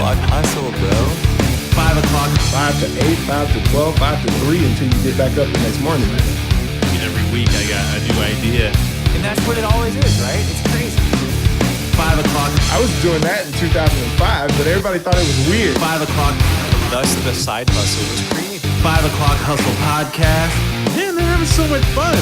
o'clock hustle, bro. 5 o'clock. 5 to 8, 5 to 12, 5 to 3 until you get back up the next morning. Every week I got a new idea. And that's what it always is, right? It's crazy. 5 o'clock. I was doing that in 2005, but everybody thought it was weird. 5 o'clock. Thus, the side hustle was created. 5 o'clock hustle podcast. Man, they're having so much fun.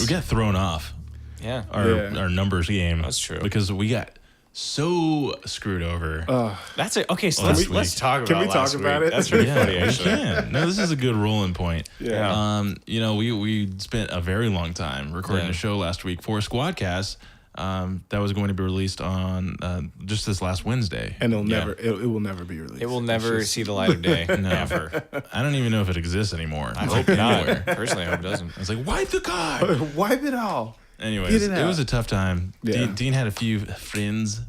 We got thrown off Yeah. our numbers game. That's true. Because we got so screwed over. That's it. Okay, so Last let's week. talk about Can we last talk about week. it? That's really Yeah, funny, we actually. can. No, this is a good rolling point. Yeah. You know, we spent a very long time recording Yeah. a show last week for Squadcast. That was going to be released on just this last Wednesday. And it will never be released. It will never see the light of day. Never. I don't even know if it exists anymore. I hope not. Personally, I hope it doesn't. It's like, wipe the card. Wipe it all. Anyways, Get it it was out. a tough time. Yeah. Dean had a few friends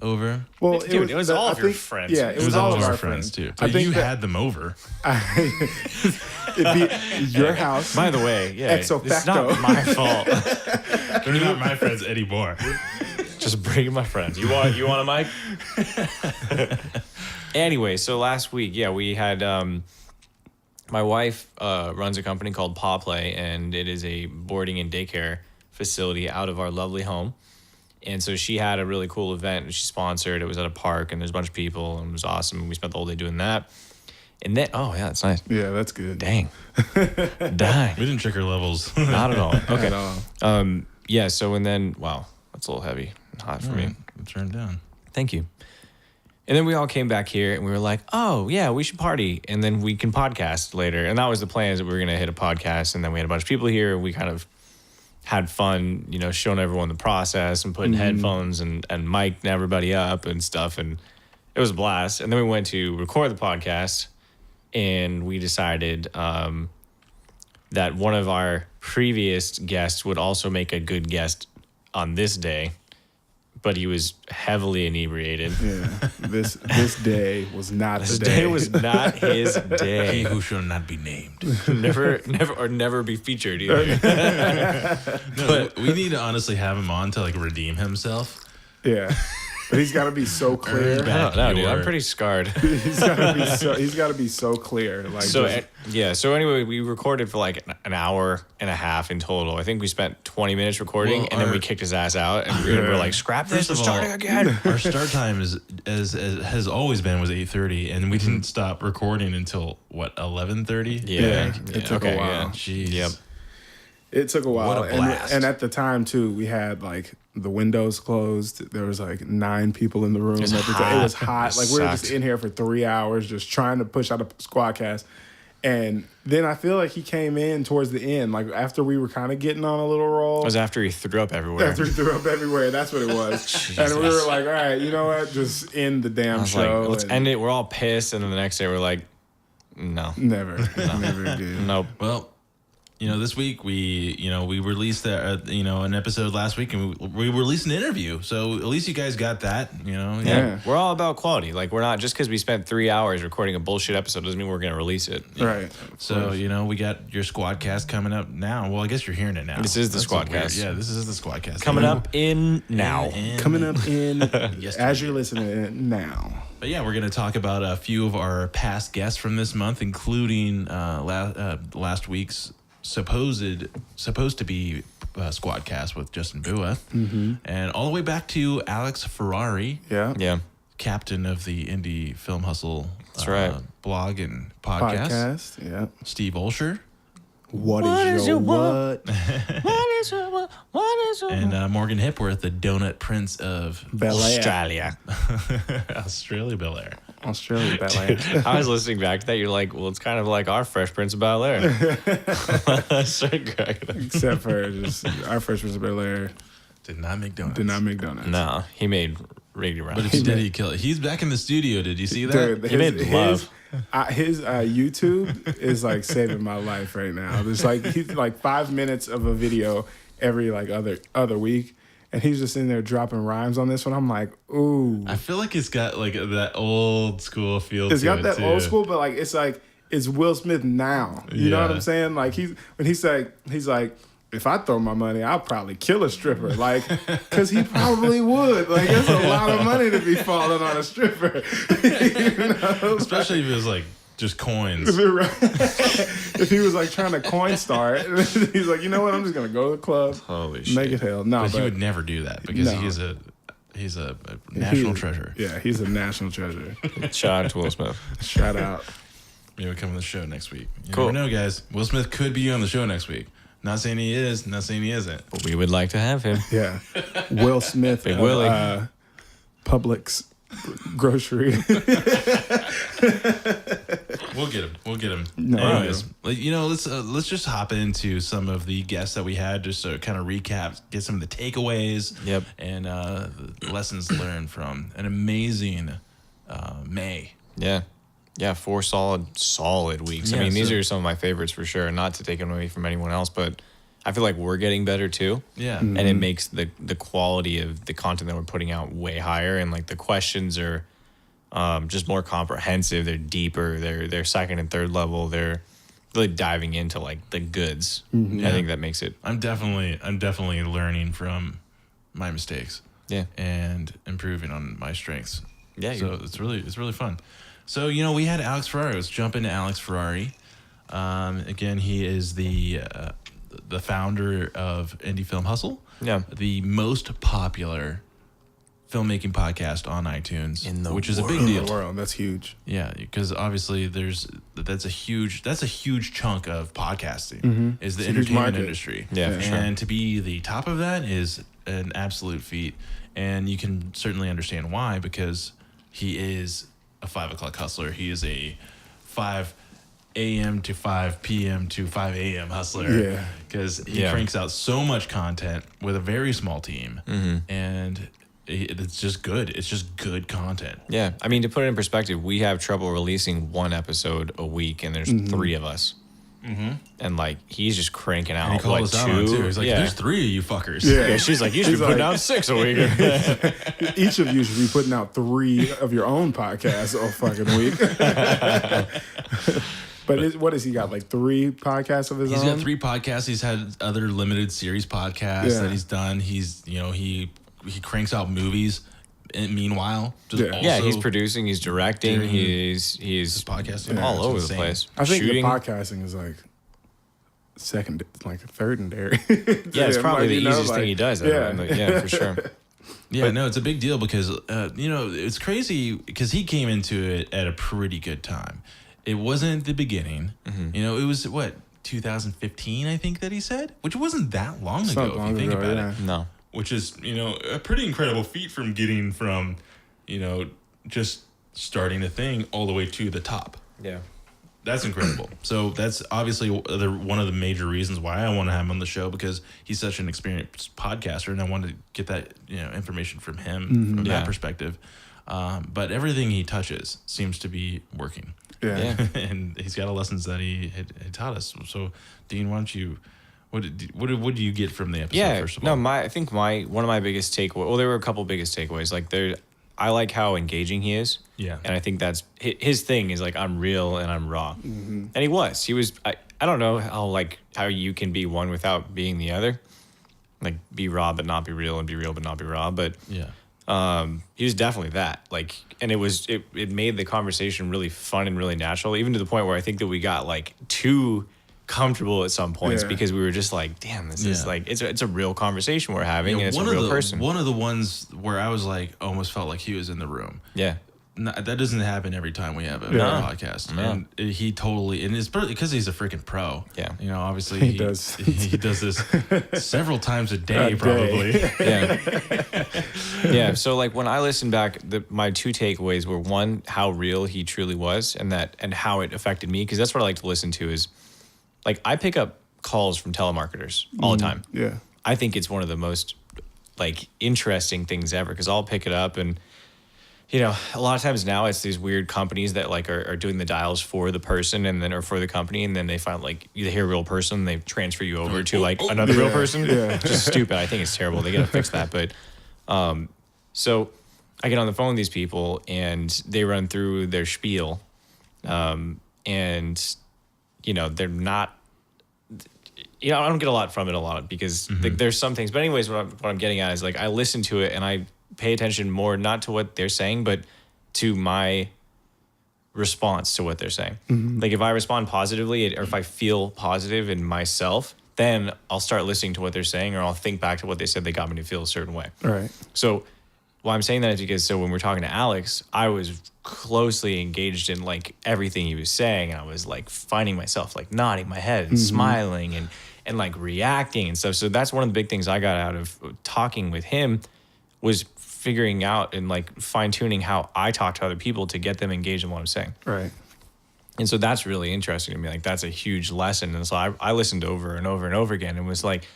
over. Well, Dude, it was all of your friends. Yeah, It was all of our friends too. I But think you that- had them over. It'd be your house. By the way, yeah, Ex it's facto. not my fault. They're not my friends anymore. Just bring my friends. You want a mic? Anyway, so last week, yeah, we had my wife runs a company called Paw Play, and it is a boarding and daycare facility out of our lovely home. And so she had a really cool event and she sponsored. It was at a park and there's a bunch of people and it was awesome. And we spent the whole day doing that. And then, oh yeah, that's nice. Yeah, that's good. Dang. Dang. We didn't check our levels. Not at all. Okay. At all. Yeah, so and then, wow, that's a little heavy. Hot for me. Turn it down. Thank you. And then we all came back here and we were like, oh, yeah, we should party. And then we can podcast later. And that was the plan, is that we were going to hit a podcast. And then we had a bunch of people here. And we kind of had fun, you know, showing everyone the process and putting headphones and mic'd everybody up and stuff. And it was a blast. And then we went to record the podcast. And we decided that one of our previous guests would also make a good guest on this day. But he was heavily inebriated. Yeah. This day was not This the day day. was not his He day. who shall not be named. never be featured either. No, we need to honestly have him on to like redeem himself. Yeah. But he's got to be so clear. Earn I back don't know, dude. your- I'm pretty scarred. He's got to be so clear. Like So just- yeah. So anyway, we recorded for like an hour and a half in total. I think we spent 20 minutes recording, Well, and then our- we kicked his ass out, and we were like, "Scrap this! We're First of all, starting again." Our start time is as has always been was 8:30, and we didn't stop recording until what 11:30. Yeah, it took a while. Yeah. Jeez. Yep. It took a while. What a blast. And at the time, too, we had like the windows closed. There was like 9 people in the room. was It was hot. It Like we were just sucked. in here for 3 hours just trying to push out a Squadcast. And then I feel like he came in towards the end, like after we were kind of getting on a little roll. It was after he threw up everywhere. After he threw up everywhere. That's what it was. And we were like, all right, you know what? Just end the damn I was show. like, "Let's And end it." We're all pissed, and then the next day we're like, "No, Never. Never did. nope." Well, you know, this week we released an episode last week, and we released an interview. So at least you guys got that. You know. Yeah. We're all about quality. Like, we're not, just because we spent 3 hours recording a bullshit episode doesn't mean we're going to release it. Right. So, you know, we got your Squadcast coming up now. Well, I guess you're hearing it now. This is the That's a weird- Squadcast. Yeah, this is the Squadcast. Coming up in now. Coming up in, Yesterday. as you're listening now. But yeah, we're going to talk about a few of our past guests from this month, including last week's supposed to be Squadcast with Justin Bua, and all the way back to Alex Ferrari, Yeah. Yeah. captain of the Indie Film Hustle That's right. blog and podcast. Podcast. Yeah. Steve Olsher What is your what? and Morgan Hipworth, the Donut Prince of Bel Air. Australia. Australia, Bel Air. Australia, Bel Air. I was listening back to that. You're like, well, it's kind of like our Fresh Prince of Bel Air. So great. Except for just our first was Bel Air Did not make donuts. did not make donuts. No, he made Riggedy Round. But if he did, he killed it. He's back in the studio. Did you see that? Dude, He made love. His YouTube is like saving my life right now. There's like he's like 5 minutes of a video every like other week, and he's just in there dropping rhymes on this one. I'm like, ooh, I feel like it's got like that old school feel. it's to got it, that too. old school, but like it's Will Smith now. You know what Yeah. I'm saying? Like he's like if I throw my money, I'll probably kill a stripper. Like, because he probably would. Like, that's a lot of money to be falling on a stripper. Especially if it was like just coins. If he was like trying to coin start, he's like, you know what? I'm just gonna go to the club. Holy shit. Make it hell. No, But he would never do that because he's a national treasure. Yeah, he's a national treasure. Shout out to Will Smith. Shout out. Maybe he'll come on the show next week. You Cool. never know, guys. Will Smith could be on the show next week. Not saying he is, not saying he isn't. But we would like to have him. Yeah, Will Smith. Big Willie. Publix grocery. We'll get him. No, Anyways, let's just hop into some of the guests that we had, just to kind of recap, get some of the takeaways. Yep. And the lessons learned from an amazing May. Yeah. Yeah, 4 solid weeks. I Yeah, mean, these so- are some of my favorites for sure. Not to take it away from anyone else, but I feel like we're getting better too. Yeah. And it makes the quality of the content that we're putting out way higher. And like the questions are just more comprehensive. They're deeper. They're second and third level. They're really diving into like the goods. I think that makes it. I'm definitely learning from my mistakes. Yeah. And improving on my strengths. Yeah. So it's really fun. So, we had Alex Ferrari. Let's jump into Alex Ferrari. Again, he is the founder of Indie Film Hustle. Yeah. The most popular filmmaking podcast on iTunes, which is a big In deal. the world, that's huge. Yeah, because obviously that's a huge chunk of podcasting is the It's a huge entertainment market. industry. Yeah, for sure. And to be the top of that is an absolute feat, and you can certainly understand why, because he is a 5 o'clock hustler. He is a 5 a.m. to 5 p.m. to 5 a.m. hustler. Yeah. Because he cranks out so much content with a very small team, and it's just good. It's just good content. Yeah. I mean, to put it in perspective, we have trouble releasing 1 episode a week, and there's 3 of us. And like he's just cranking out And he called what, us out on it, 2? too. He's like, yeah. "There's 3 of you fuckers." Yeah, she's like, you should He's be putting like- out 6 a week. Each of you should be putting out 3 of your own podcasts a fucking week. But what has he got? Like 3 podcasts of his own? He's got 3 podcasts. He's had other limited series podcasts Yeah. that he's done. He's he cranks out movies. And meanwhile, just Yeah. also Yeah, he's producing, he's directing, doing he's podcasting all It's over the insane. place. I think Shooting. the podcasting is like third and dairy. Yeah, it's probably the easiest thing he does. Yeah. Yeah, for sure. Yeah, no, it's a big deal because it's crazy because he came into it at a pretty good time. It wasn't the beginning. It was 2015, I think that he said, which wasn't that long It's ago not if long you think ago, about yeah. it. No. Which is a pretty incredible feat from getting from just starting a thing all the way to the top. Yeah. That's incredible. So that's obviously one of the major reasons why I want to have him on the show, because he's such an experienced podcaster, and I wanted to get that information from him from Yeah. that perspective. But everything he touches seems to be working. Yeah. Yeah. And he's got lessons that he had taught us. So, Dean, why don't you? What do you get from the episode? Yeah. First of all, I think one of my biggest takeaways. Well, there were a couple biggest takeaways. Like I like how engaging he is. Yeah. And I think that's his thing is like I'm real and I'm raw. And he was. I don't know how you can be one without being the other. Like be raw but not be real, and be real but not be raw. But yeah. he was definitely that. Like, and it made the conversation really fun and really natural, even to the point where I think that we got like too comfortable at some points Yeah. because we were just like, damn, this is Yeah. like it's a real conversation we're having, and it's a one real of the person. one of the ones where I was like almost felt like he was in the room. Yeah. That doesn't happen every time we have a Yeah. podcast. No. And he totally, and it's because he's a freaking pro. Yeah. Obviously He does. he does this several times a day, A day. probably. Yeah. Yeah. So like when I listened back, my 2 takeaways were, 1, how real he truly was, and how it affected me, because that's what I like to listen to is like I pick up calls from telemarketers all the time. Yeah. I think it's one of the most like interesting things ever, because I'll pick it up and a lot of times now it's these weird companies that like are doing the dials for the person or for the company, and then they find like you hear a real person, they transfer you over to like another real person. Yeah. Just stupid. I think it's terrible. They gotta fix that. But so I get on the phone with these people and they run through their spiel, and they're not. I don't get a lot from it because like, there's some things. But anyways, what I'm getting at is like I listen to it and I pay attention more not to what they're saying, but to my response to what they're saying. Like if I respond positively or if I feel positive in myself, then I'll start listening to what they're saying, or I'll think back to what they said they got me to feel a certain way. All right. So why I'm saying that is because when we're talking to Alex, I was closely engaged in like everything he was saying. And I was like finding myself like nodding my head and smiling and like reacting and stuff. So that's one of the big things I got out of talking with him was figuring out and like fine tuning how I talk to other people to get them engaged in what I'm saying. Right. And so that's really interesting to me. Like that's a huge lesson. And so I listened over and over and over again and was like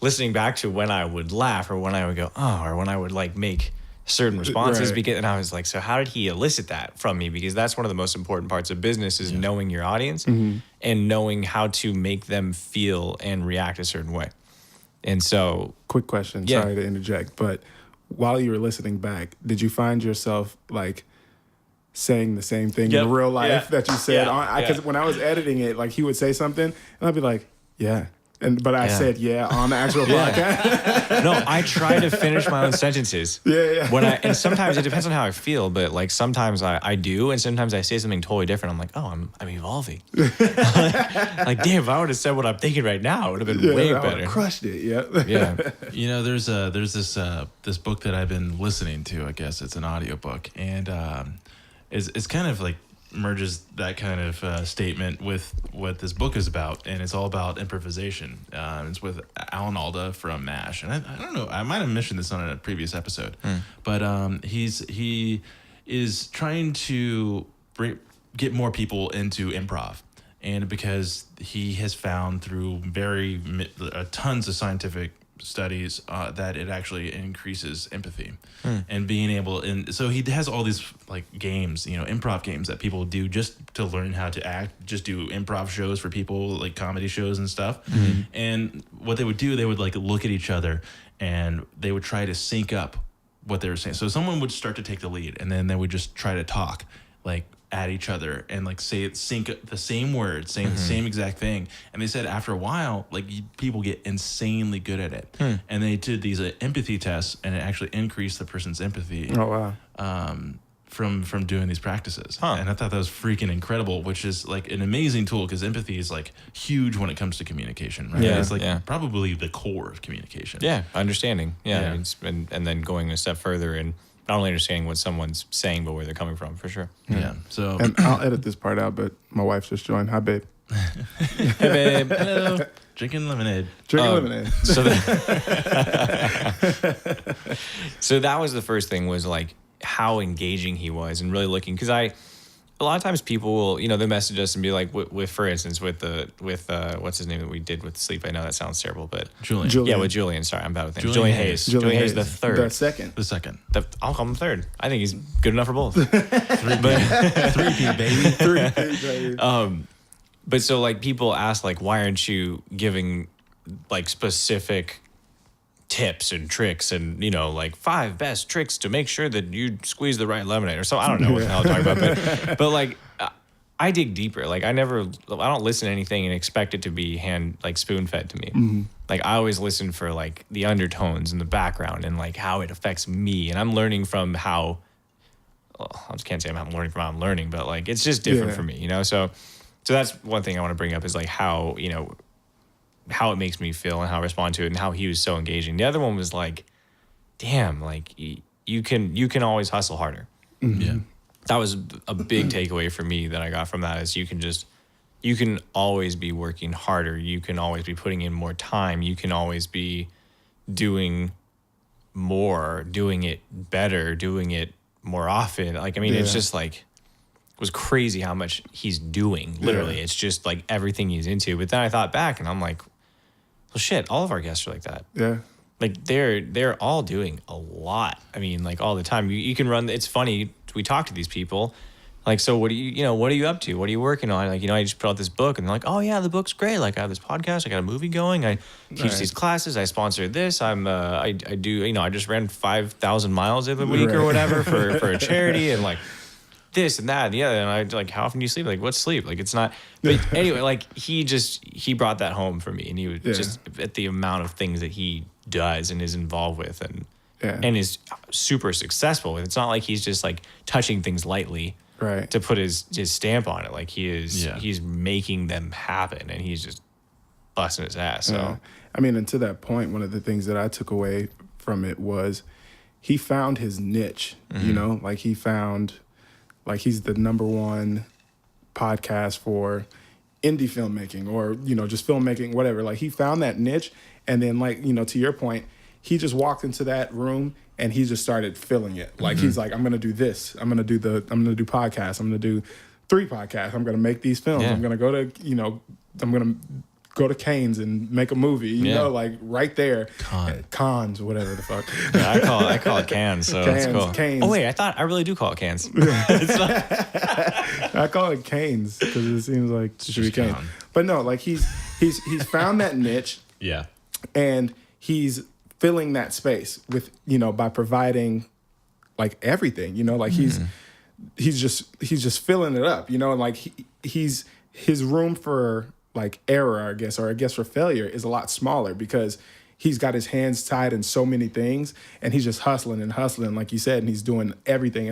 listening back to when I would laugh or when I would go, oh, or when I would like make certain responses. Right. And I was like, so how did he elicit that from me? Because that's one of the most important parts of business is knowing your audience and knowing how to make them feel and react a certain way. And so Quick question. Yeah. Sorry to interject, but while you were listening back, did you find yourself like saying the same thing in real life that you said? Because when I was editing it, like he would say something and I'd be like, yeah. But I said on the actual podcast. No, I try to finish my own sentences. Yeah. And sometimes it depends on how I feel, but like sometimes I do, and sometimes I say something totally different. I'm like, oh, I'm evolving. Like, damn, if I would have said what I'm thinking right now, it would have been way I better. crushed it. Yeah. Yeah. There's this book that I've been listening to. I guess it's an audiobook, and it's kind of like merges that kind of statement with what this book is about, and it's all about improvisation. It's with Alan Alda from MASH, and I don't know, I might have mentioned this on a previous episode, but he is trying to get more people into improv, and because he has found through tons of scientific studies that it actually increases empathy and being able, and so he has all these like games, improv games that people do just to learn how to act, just do improv shows for people, like comedy shows and stuff. And what they would do, they would like look at each other and they would try to sync up what they were saying. So someone would start to take the lead and then they would just try to talk like at each other and like sync the same words, saying the same exact thing. And they said after a while, like people get insanely good at it. And they did these empathy tests, and it actually increased the person's empathy. Oh wow. From doing these practices. And I thought that was freaking incredible, which is like an amazing tool because empathy is like huge when it comes to communication, right? Yeah, it's like probably the core of communication. Yeah, understanding. Yeah. And then going a step further and not only understanding what someone's saying, but where they're coming from, for sure. Yeah. So, and I'll edit this part out, but my wife just joined. Hi, babe. Hey, babe. Hello. Drinking lemonade. Lemonade. So that was the first thing, was like how engaging he was and really looking, because a lot of times people will, they message us and be like, with for instance, with what's his name that we did with sleep. I know that sounds terrible, but Julian. Yeah, with Julian. Sorry, I'm bad with names. Julian Hayes. Julian Hayes the third. The second. The second. I'll call him third. I think he's good enough for both. 3P, baby. 3P. But so like people ask like, why aren't you giving like specific tips and tricks and like 5 best tricks to make sure that you squeeze the right lemonade or so. I don't know what the hell I'm talking about, but like I dig deeper. Like I don't listen to anything and expect it to be spoon fed to me. Like I always listen for like the undertones and the background and like how it affects me, and I'm learning from how. Well, I just can't say I'm learning from how I'm learning, but like it's just different for me, So that's one thing I want to bring up is like how how it makes me feel and how I respond to it and how he was so engaging. The other one was like, damn, like you can always hustle harder. Yeah. That was a big takeaway for me that I got from that, is you can always be working harder. You can always be putting in more time. You can always be doing more, doing it better, doing it more often. Like, I mean, it's just like, it was crazy how much he's doing. Literally, it's just like everything he's into. But then I thought back and I'm like, well, shit, all of our guests are like that. Yeah. Like they're all doing a lot. I mean, like all the time. You can run. It's funny. We talk to these people. Like, so what do what are you up to? What are you working on? Like, I just put out this book, and they're like, oh yeah, the book's great. Like, I have this podcast. I got a movie going. I teach these classes. I sponsor this. I do. I just ran 5,000 miles the other week or whatever for a charity, and like, this and that and the other. And I like, how often do you sleep? Like, what's sleep? Like, it's not. But anyway, like he brought that home for me, and he was just at the amount of things that he does and is involved with, and is super successful with. It's not like he's just like touching things lightly, right, to put his stamp on it. Like he is, he's making them happen, and he's just busting his ass. So I mean, and to that point, one of the things that I took away from it was he found his niche. You know, like he found, like he's the #1 podcast for indie filmmaking, or just filmmaking, whatever. Like he found that niche, and then like to your point, he just walked into that room and he just started filling it. Like he's like, I'm gonna do this. I'm gonna do podcasts. I'm gonna do 3 podcasts. I'm gonna make these films. I'm gonna go to I'm gonna go to Cannes and make a movie. You know, like right there. Cons, whatever the fuck. Yeah, I call it cans. So Cannes, that's cool. Canes. Oh wait, I really do call it cans. I call it Canes because it seems like it should be Canes. But no, like he's found that niche. Yeah. And he's filling that space with, by providing like everything, like he's just filling it up, and like he's his room for like error, I guess, or I guess for failure is a lot smaller because he's got his hands tied in so many things and he's just hustling and hustling, like you said, and he's doing everything.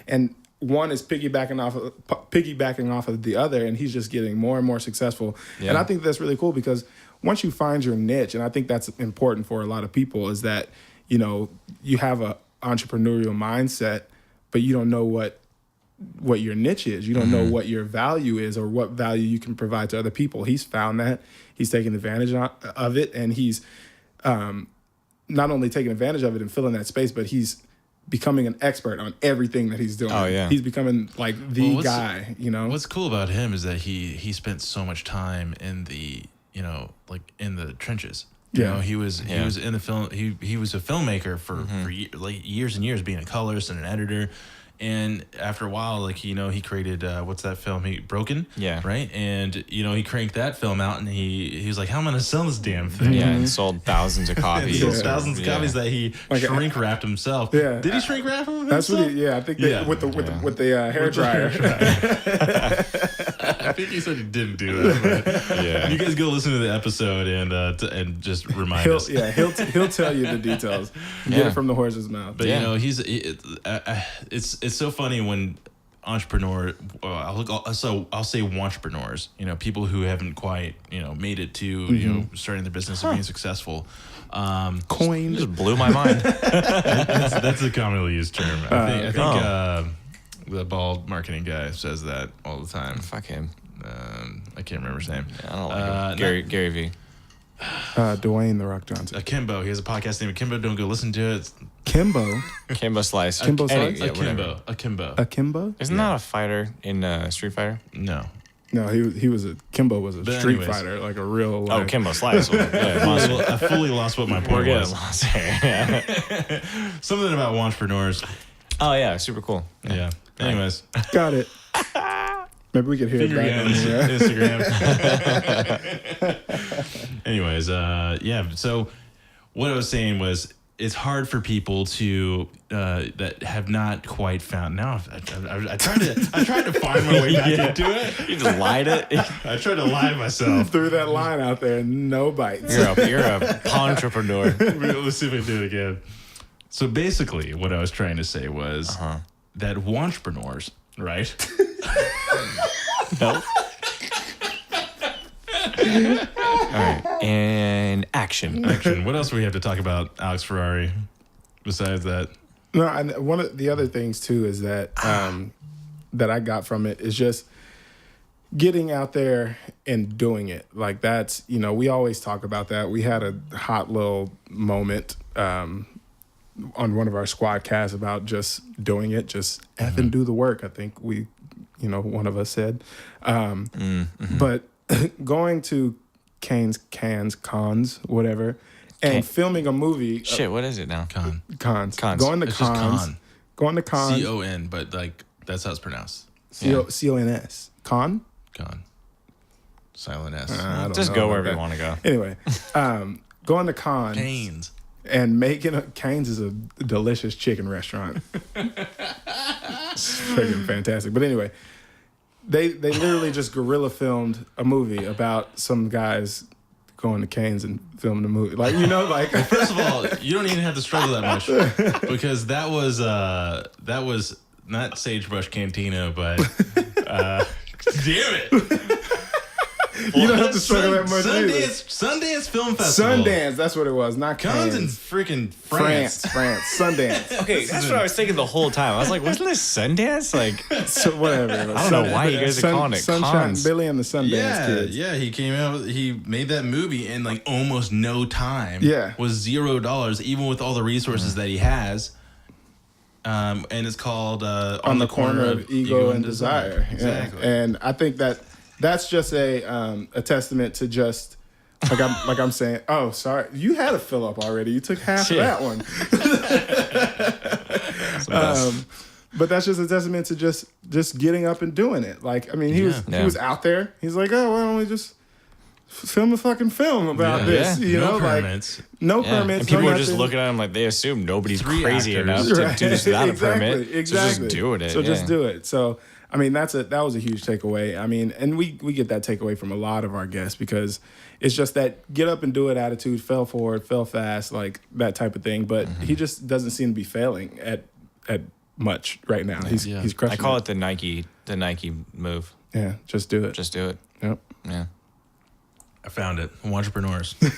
And one is piggybacking off of the other, and he's just getting more and more successful. Yeah. And I think that's really cool because once you find your niche, and I think that's important for a lot of people, is that, you have a entrepreneurial mindset, but you don't know what your niche is. You don't know what your value is or what value you can provide to other people. He's found that. He's taking advantage of it, and he's not only taking advantage of it and filling that space, but he's becoming an expert on everything that he's doing. Oh, yeah. He's becoming like the guy, What's cool about him is that he spent so much time in the, like in the trenches. He was in the film. He was a filmmaker for years and years, being a colorist and an editor. And after a while, like, he created, what's that film? Broken? Yeah. Right? And, he cranked that film out, and he was like, how am I going to sell this damn thing? Yeah, and sold thousands of copies. Of copies that he shrink wrapped himself. Yeah. Did he shrink wrap them? That's what I think with the hair dryer. I think he said he didn't do that. But you guys go listen to the episode and just remind us. Yeah, he'll tell you the details. Get it from the horse's mouth. But it's so funny when entrepreneur, I'll say entrepreneurs, people who haven't quite, made it to, starting their business and being successful. Coined. Just blew my mind. that's a commonly used term. I think the bald marketing guy says that all the time. Fuck him. I can't remember his name. I don't like him. Gary V. Dwayne The Rock Johnson. Akimbo. He has a podcast named Akimbo. Don't go listen to it. Kimbo Slice. Kimbo Slice? Akimbo. Isn't that a fighter in Street Fighter? No, Kimbo was a street fighter, like a real life. Oh, Kimbo Slice. I fully lost what my point was. Lost here. Something about entrepreneurs. Oh yeah, super cool. Yeah. Anyways, got it. Maybe we could hear it back on Instagram. Anyways, So what I was saying was, it's hard for people to that have not quite found. Now I tried to find my way back into it. You just lied it. I tried to lie to myself. Threw that line out there, no bites. You're a entrepreneur. Let's see if I do it again. So basically, what I was trying to say was that entrepreneurs, right? No. All right, and action. What else do we have to talk about, Alex Ferrari, besides that? No, and one of the other things too is that that I got from it is just getting out there and doing it. Like that's, we always talk about that. We had a hot little moment on one of our Squadcasts about just doing it, just effing do the work. I think one of us said. But going to cons, whatever, and filming a movie. Shit, what is it now? Cons. Going to it's cons. Just Going to cons. CON, but like that's how it's pronounced. CONS. Con. Silent S. Just go wherever you want to go. Anyway, going to cons. Canes. And Cane's is a delicious chicken restaurant. It's freaking fantastic. But anyway, they literally just guerrilla filmed a movie about some guys going to Cane's and filming a movie. Like, First of all, you don't even have to struggle that much because that was not Sagebrush Cantina, but damn it. You don't have to struggle that much either. Sundance Film Festival. Sundance, that's what it was, not Cannes. Cannes in freaking France. France. Sundance. Okay, that's what I was thinking the whole time. I was like, wasn't this Sundance? Like, So whatever. I don't know why you guys are calling it Sunshine Cannes. Billy and the Sundance Kids. Yeah, he came out. He made that movie in like almost no time. Yeah. Was $0, even with all the resources that he has. And it's called On the Corner of Ego and Desire. Exactly. Yeah. And I think that's just a testament to just like I'm saying. Oh, sorry, you had a fill up already. You took half of that one. But that's just a testament to just getting up and doing it. Like, I mean, he was out there. He's like, oh, why don't we just film a fucking film about this? You know, permits. like no permits. And people no are just nothing. looking at him like they assume nobody's 3 crazy actors. enough to do this without Exactly, a permit. Exactly. So just doing it. So just do it. So I mean, that was a huge takeaway. I mean, and we get that takeaway from a lot of our guests because it's just that get up and do it attitude, fell forward, fell fast, like that type of thing. But he just doesn't seem to be failing at much right now. He's crushing. I call it the Nike move. Yeah, just do it. Just do it. Yep. Yeah. I found it. Entrepreneurs. No,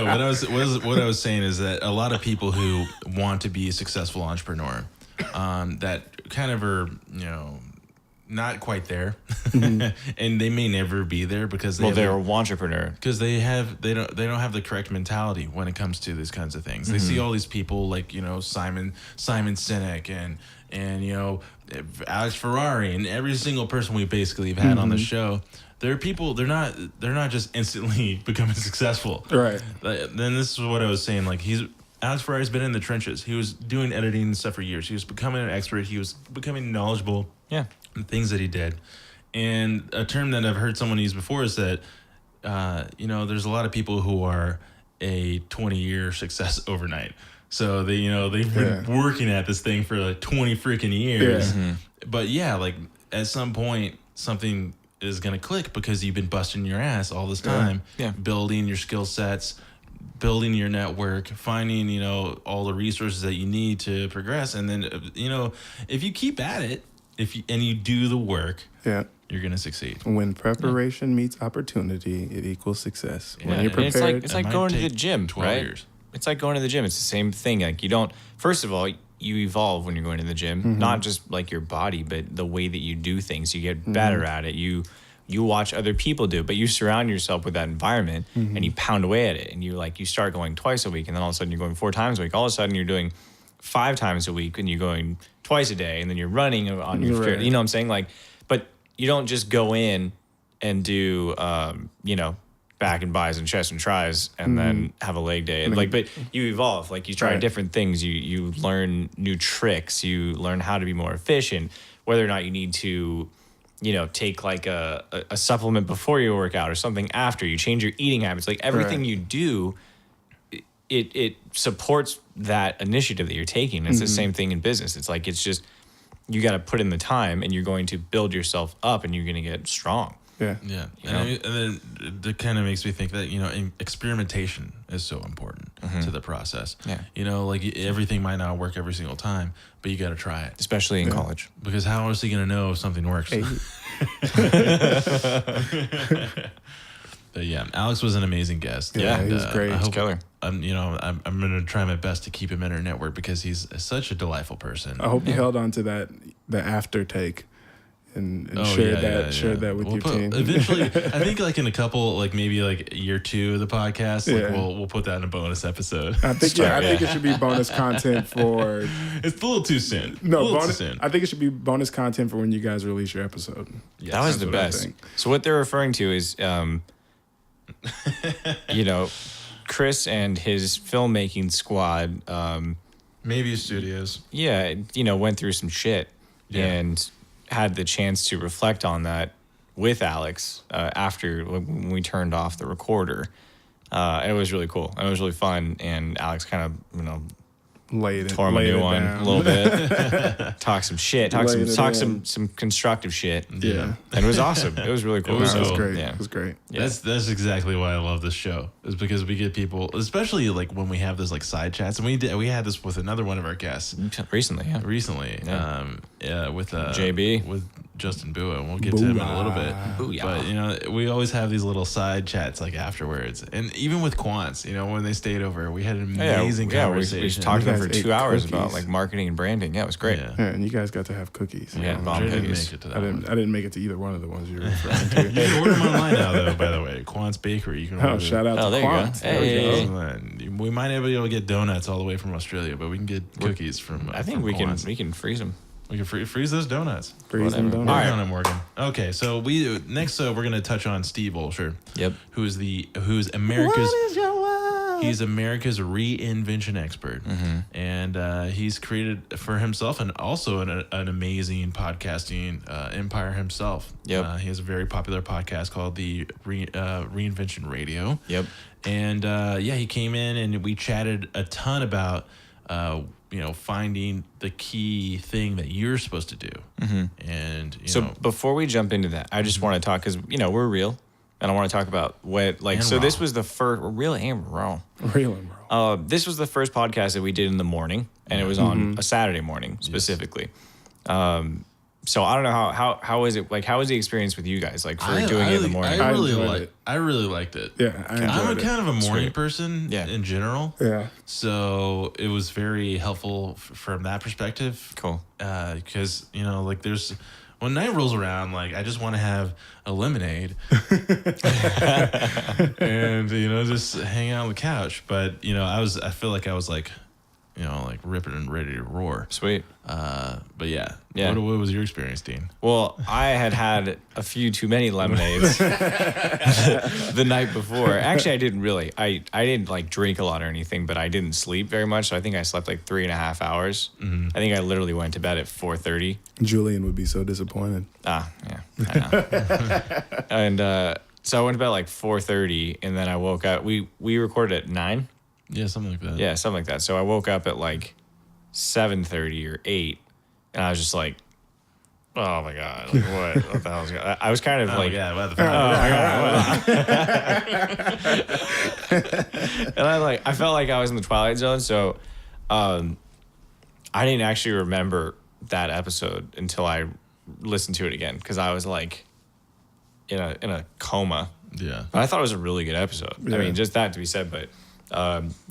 what I was saying is that a lot of people who want to be a successful entrepreneur, that kind of are, not quite there, and they may never be there because they're an entrepreneur because they don't have the correct mentality when it comes to these kinds of things. They see all these people like Simon Sinek and Alex Ferrari and every single person we basically have had on the show. They're people. They're not just instantly becoming successful. Right. Then this is what I was saying. Like Alex Ferrari's been in the trenches. He was doing editing and stuff for years. He was becoming an expert. He was becoming knowledgeable. Yeah. In things that he did. And a term that I've heard someone use before is that, there's a lot of people who are a 20-year success overnight. So they've been working at this thing for like 20 freaking years. Yeah. But yeah, like at some point something is going to click because you've been busting your ass all this time, building your skill sets, building your network, finding, all the resources that you need to progress. And then, if you keep at it, and you do the work, you're going to succeed. When preparation meets opportunity, it equals success. Yeah. When you're prepared. It's like going to the gym, 12 right? years. It's like going to the gym. It's the same thing. Like first of all, you evolve when you're going to the gym, not just like your body, but the way that you do things. You get better at it. You watch other people do it, but you surround yourself with that environment and you pound away at it. And you start going twice a week, and then all of a sudden you're going 4 times a week. All of a sudden you're doing 5 times a week, and you're going twice a day, and then you're running on your right. You know what I'm saying? Like, but you don't just go in and do back and buys and chest and tries and then have a leg day. But you evolve. Like, you try different things. You learn new tricks. You learn how to be more efficient. Whether or not you need to, take like a supplement before your workout or something after. You change your eating habits. Like, everything you do, it supports that initiative that you're taking. It's the same thing in business. It's like, it's just, you got to put in the time, and you're going to build yourself up, and you're going to get strong. Yeah. And then it kind of makes me think that, experimentation is so important to the process. Yeah. Like everything might not work every single time, but you got to try it. Especially in college. Because how else are you going to know if something works? Hey. But yeah, Alex was an amazing guest. Yeah, he was great. He's killer. I'm going to try my best to keep him in our network because he's such a delightful person. I hope you held on to the after take and shared that with your team. Eventually, I think like in a couple, like maybe like year 2 of the podcast, like we'll put that in a bonus episode. I think it should be bonus content for. It's a little too soon. No, bonus. I think it should be bonus content for when you guys release your episode. Yes, that was the best. So what they're referring to is, Chris and his filmmaking squad. Maybe studios. Yeah, went through some shit and had the chance to reflect on that with Alex after when we turned off the recorder. And it was really cool. And it was really fun. And Alex kind of, tore my new one a little bit. Talk some shit. Talk some constructive shit. Yeah. And it was awesome. It was really cool. It was great. Yeah. It was great. Yeah. That's exactly why I love this show. Is because we get people, especially like when we have those like side chats, and we had this with another one of our guests Recently. with JB, with Justin Bua, and we'll get to him in a little bit. Booyah. But we always have these little side chats like afterwards, and even with Quants, when they stayed over, we had an amazing conversation. We talked to them for 2 hours cookies. about like marketing and branding. Yeah, it was great. Yeah. Yeah, and you guys got to have cookies. Yeah, bomb Dre didn't cookies. make it to that I one. didn't make it to either one of the ones you were referring to. You can order them online now, though. By the way, Quant's Bakery. You can order. Shout out Oh, to there you go. Quants. There we Hey. go. We might not be able to get donuts all the way from Australia, but we can get cookies from. I think from we Quants. can freeze them. We can freeze those donuts. Freeze them Whatever. donuts. All right. Working on it, Morgan. Okay, so we're gonna touch on Steve Olsher. Yep. Who's America's. What is your word? He's America's reinvention expert, and he's created for himself and also an amazing podcasting empire himself. Yep. He has a very popular podcast called the Reinvention Radio. Yep. And he came in and we chatted a ton about finding the key thing that you're supposed to do. And So before we jump into that, I just want to talk because we're real, and I want to talk about what And so raw. this was the first real and raw. Real and raw. This was the first podcast that we did in the morning, and it was on a Saturday morning specifically. So I don't know how is it like? How was the experience with you guys like for doing it in the morning? I enjoyed it. I really liked it. Yeah, I enjoyed I'm it. kind of a morning Sweet. person in general. Yeah. So it was very helpful from that perspective. Cool. Because, like there's, when night rolls around, like I just want to have a lemonade and, just hang out on the couch. But, I feel like I was like, like ripping and ready to roar. Sweet. But yeah. Yeah. What was your experience, Dean? Well, I had a few too many lemonades the night before. Actually, I didn't really. I didn't like drink a lot or anything, but I didn't sleep very much. So I think I slept like 3.5 hours. I think I literally went to bed at 4:30. Julian would be so disappointed. Yeah, I know. And so I went to bed like 4:30, and then I woke up. We recorded at 9. Yeah, something like that. Yeah, something like that. So I woke up at like 7:30 or 8, and I was just like, "Oh my god, like what the hell's going on?" I was kind of like, yeah, what the fuck? and I felt like I was in the Twilight Zone. So, I didn't actually remember that episode until I listened to it again because I was like in a coma. Yeah. But I thought it was a really good episode. Yeah. I mean, just that to be said, but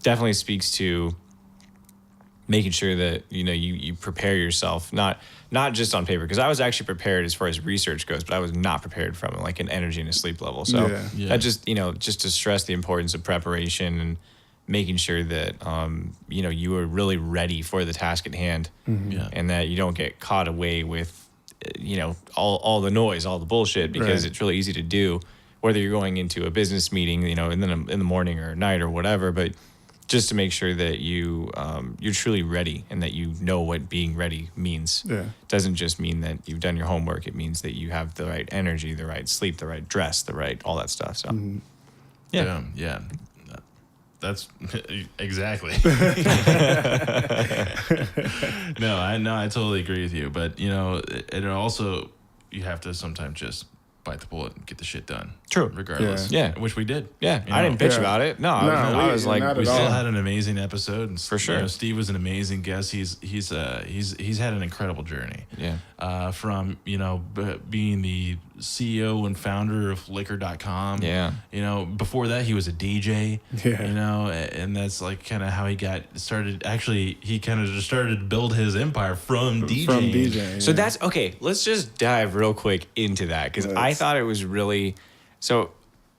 definitely speaks to making sure that you prepare yourself, not just on paper, because I was actually prepared as far as research goes, but I was not prepared from like an energy and a sleep level. So Yeah. that just just to stress the importance of preparation and making sure that you are really ready for the task at hand, Yeah. and that you don't get caught away with all the noise, all the bullshit, because Right. it's really easy to do, whether you're going into a business meeting, and then in the morning or night or whatever, but just to make sure that you're truly ready and that you know what being ready means. Yeah. Doesn't just mean that you've done your homework. It means that you have the right energy, the right sleep, the right dress, the right all that stuff. So yeah. Yeah. That's exactly. I totally agree with you. But, it also, you have to sometimes just bite the bullet and get the shit done. True. Regardless. Yeah. Which we did. Yeah, You I know? didn't bitch Yeah. about it. No, No, I was like, not We at still all. had an amazing episode, and For sure. Steve was an amazing guest. He's had an incredible journey. yeah, From being the CEO and founder of Liquor.com. Yeah. Before that he was a DJ. Yeah. And that's like kind of how he got started. Actually, he kind of just started to build his empire from DJing. From DJing. So yeah. that's okay. Let's just dive real quick into that because I Let's. thought it was really so.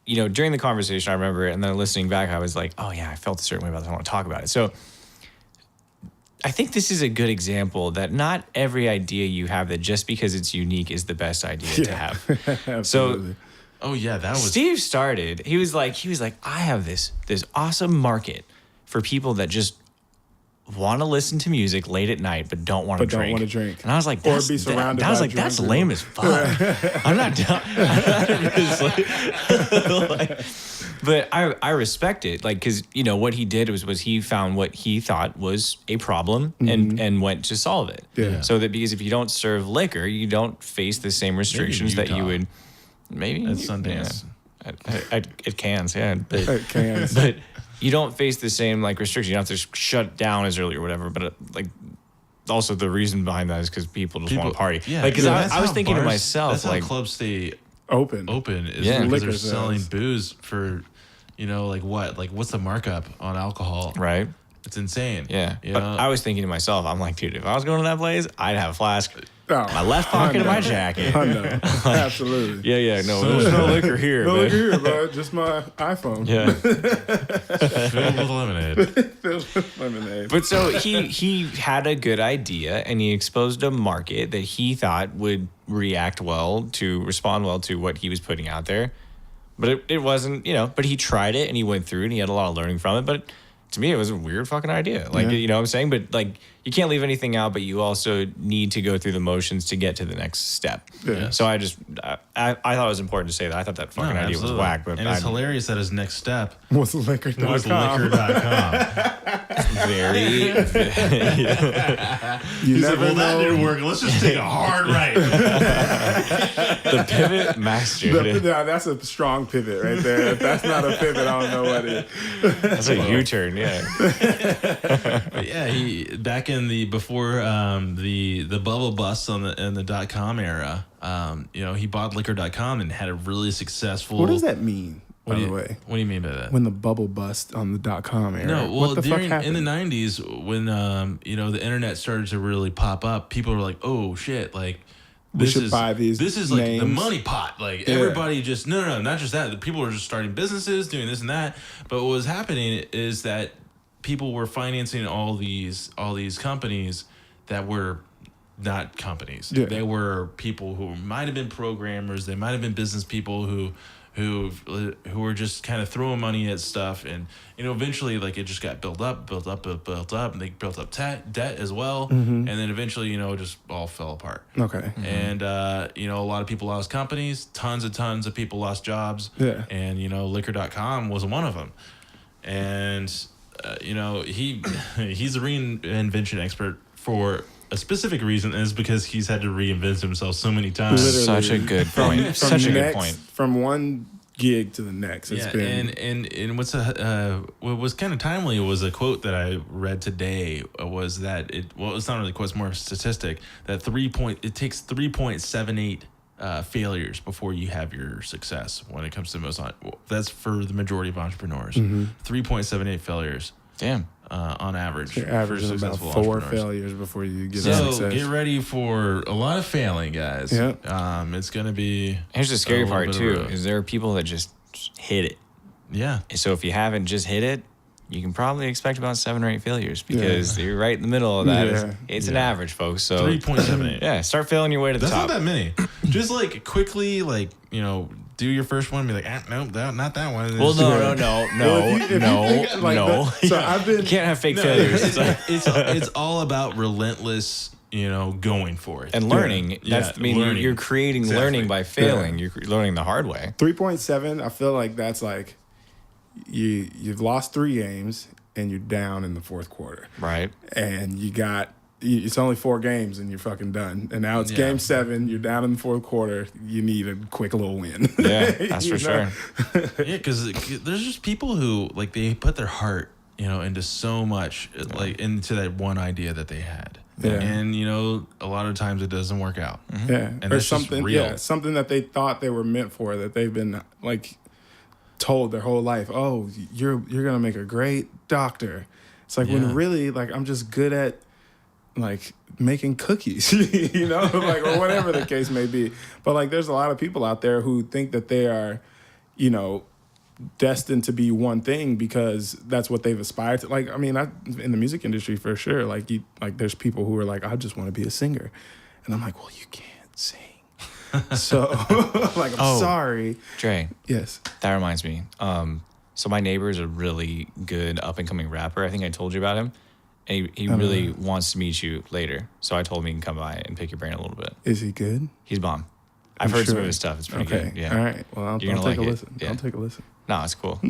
During the conversation, I remember, and then listening back, I was like, "Oh yeah, I felt a certain way about this. I want to talk about it." So I think this is a good example that not every idea you have that just because it's unique is the best idea to have. Absolutely. Oh yeah, that was Steve started. He was like, I have this awesome market for people that just want to listen to music late at night, but don't want to drink. Don't want to drink. And I was like, Or be surrounded by drunk that's people. lame as fuck. I'm not down. But I respect it, like, because what he did was he found what he thought was a problem and went to solve it. Yeah. So that because if you don't serve liquor, you don't face the same restrictions that you Utah. would. Maybe At Sundance. Yeah. It cans, yeah. But, It cans. but you don't face the same like restrictions. You don't have to shut down as early or whatever. But like, also the reason behind that is because people just want to party. Yeah, Like, because that's I was how thinking to bars- myself, that's like, how clubs stay Open. is Yeah. because Liquor they're sales. selling booze for, like what? Like what's the markup on alcohol? right? It's insane. Yeah. You But know? I was thinking to myself, I'm like, dude, if I was going to that place, I'd have a flask, Oh, my left pocket of my jacket. Hundo. Absolutely. Yeah, no, there's no liquor here. No but- look here, bro. Just my iPhone. Yeah. Filled with lemonade. Filled with lemonade. But so he had a good idea and he exposed a market that he thought would respond well to what he was putting out there. But it wasn't, but he tried it and he went through and he had a lot of learning from it. But to me, it was a weird fucking idea. Like, Yeah. you know what I'm saying? But like, you can't leave anything out, but you also need to go through the motions to get to the next step. Yeah. So I thought it was important to say that. I thought that fucking idea was absolutely. whack. But and it's hilarious that his next step What's liquor.com? was liquor.com. very, You He's like, never well, that know. didn't work. Let's just take a hard right. the pivot master. Yeah, that's a strong pivot right there. If that's not a pivot, I don't know what is. That's a U-turn, yeah. But yeah, he back in before the bubble bust in the .com era, he bought liquor.com and had a really successful. What does that mean, by What do the you- way? What do you mean by that? When the bubble bust on the .com era. No, well, what the fuck in happened? the '90s when the internet started to really pop up, people were like, "Oh shit!" Like We should buy these This is like the names. money pot. Like Yeah. everybody just no, not just that. The people were just starting businesses, doing this and that. But what was happening is that people were financing all these companies that were not companies. Yeah. They were people who might have been programmers. They might have been business people who were just kind of throwing money at stuff, and eventually like it just got built up, and they built up debt as well, and then eventually it just all fell apart. Okay. And a lot of people lost companies, tons of people lost jobs. Yeah. And liquor.com was one of them. And he's a reinvention expert for a specific reason, and it's because he's had to reinvent himself so many times. Literally. Such a good point. Such a good point. From one gig to the next. It's been and what was kind of timely was a quote that I read today was that it's not really a quote, it's more of a statistic that it takes 3.78 failures before you have your success when it comes to that's for the majority of entrepreneurs. 3.78 failures Damn. on average. you're for averaging about successful 4 entrepreneurs. failures before you get So success. get ready for a lot of failing, guys. Yeah. It's gonna be Here's the scary a little part bit of too: a road. is there are people that just hit it. yeah. And so if you haven't just hit it, you can probably expect about 7 or 8 failures because you're right in the middle of that. Yeah. It's an average, folks. So 3.78. yeah, start failing your way to the That's top. not that many. Just like quickly, do your first one. Be like, nope, not that one. Well, no. Well, if you think, like, so I've been You can't have fake failures. It's, it's all about relentless, going for it. And learning. Yeah. That's, Yeah, learning. you're creating Exactly. learning by failing. You're learning the hard way. 3.7. I feel like that's like you've lost 3 games and you're down in the fourth quarter, Right. and it's only 4 games and you're fucking done. And now it's Yeah. game 7. You're down in the fourth quarter. You need a quick little win. Yeah, that's You for know? sure. Yeah, because there's just people who like they put their heart, into so much, like into that one idea that they had. Yeah. And a lot of times it doesn't work out. Yeah, And or that's just something. real. Yeah, something that they thought they were meant for, that they've been like told their whole life. Oh, you're gonna make a great doctor. It's like Yeah. when really, like, I'm just good at like making cookies, like, or whatever the case may be. But like, there's a lot of people out there who think that they are, destined to be one thing because that's what they've aspired to. Like, I mean, in the music industry for sure. Like, there's people who are like, I just want to be a singer, and I'm like, well, you can't sing. So, like, I'm sorry. Dre, Yes. that reminds me. So my neighbor is a really good up and coming rapper. I think I told you about him. and he really wants to meet you later. So I told him he can come by and pick your brain a little bit. Is he good? He's bomb. I've heard some of his stuff. It's pretty good. Yeah. All right. Well, I'll take a listen. Yeah. I'll take a listen. No, it's cool. I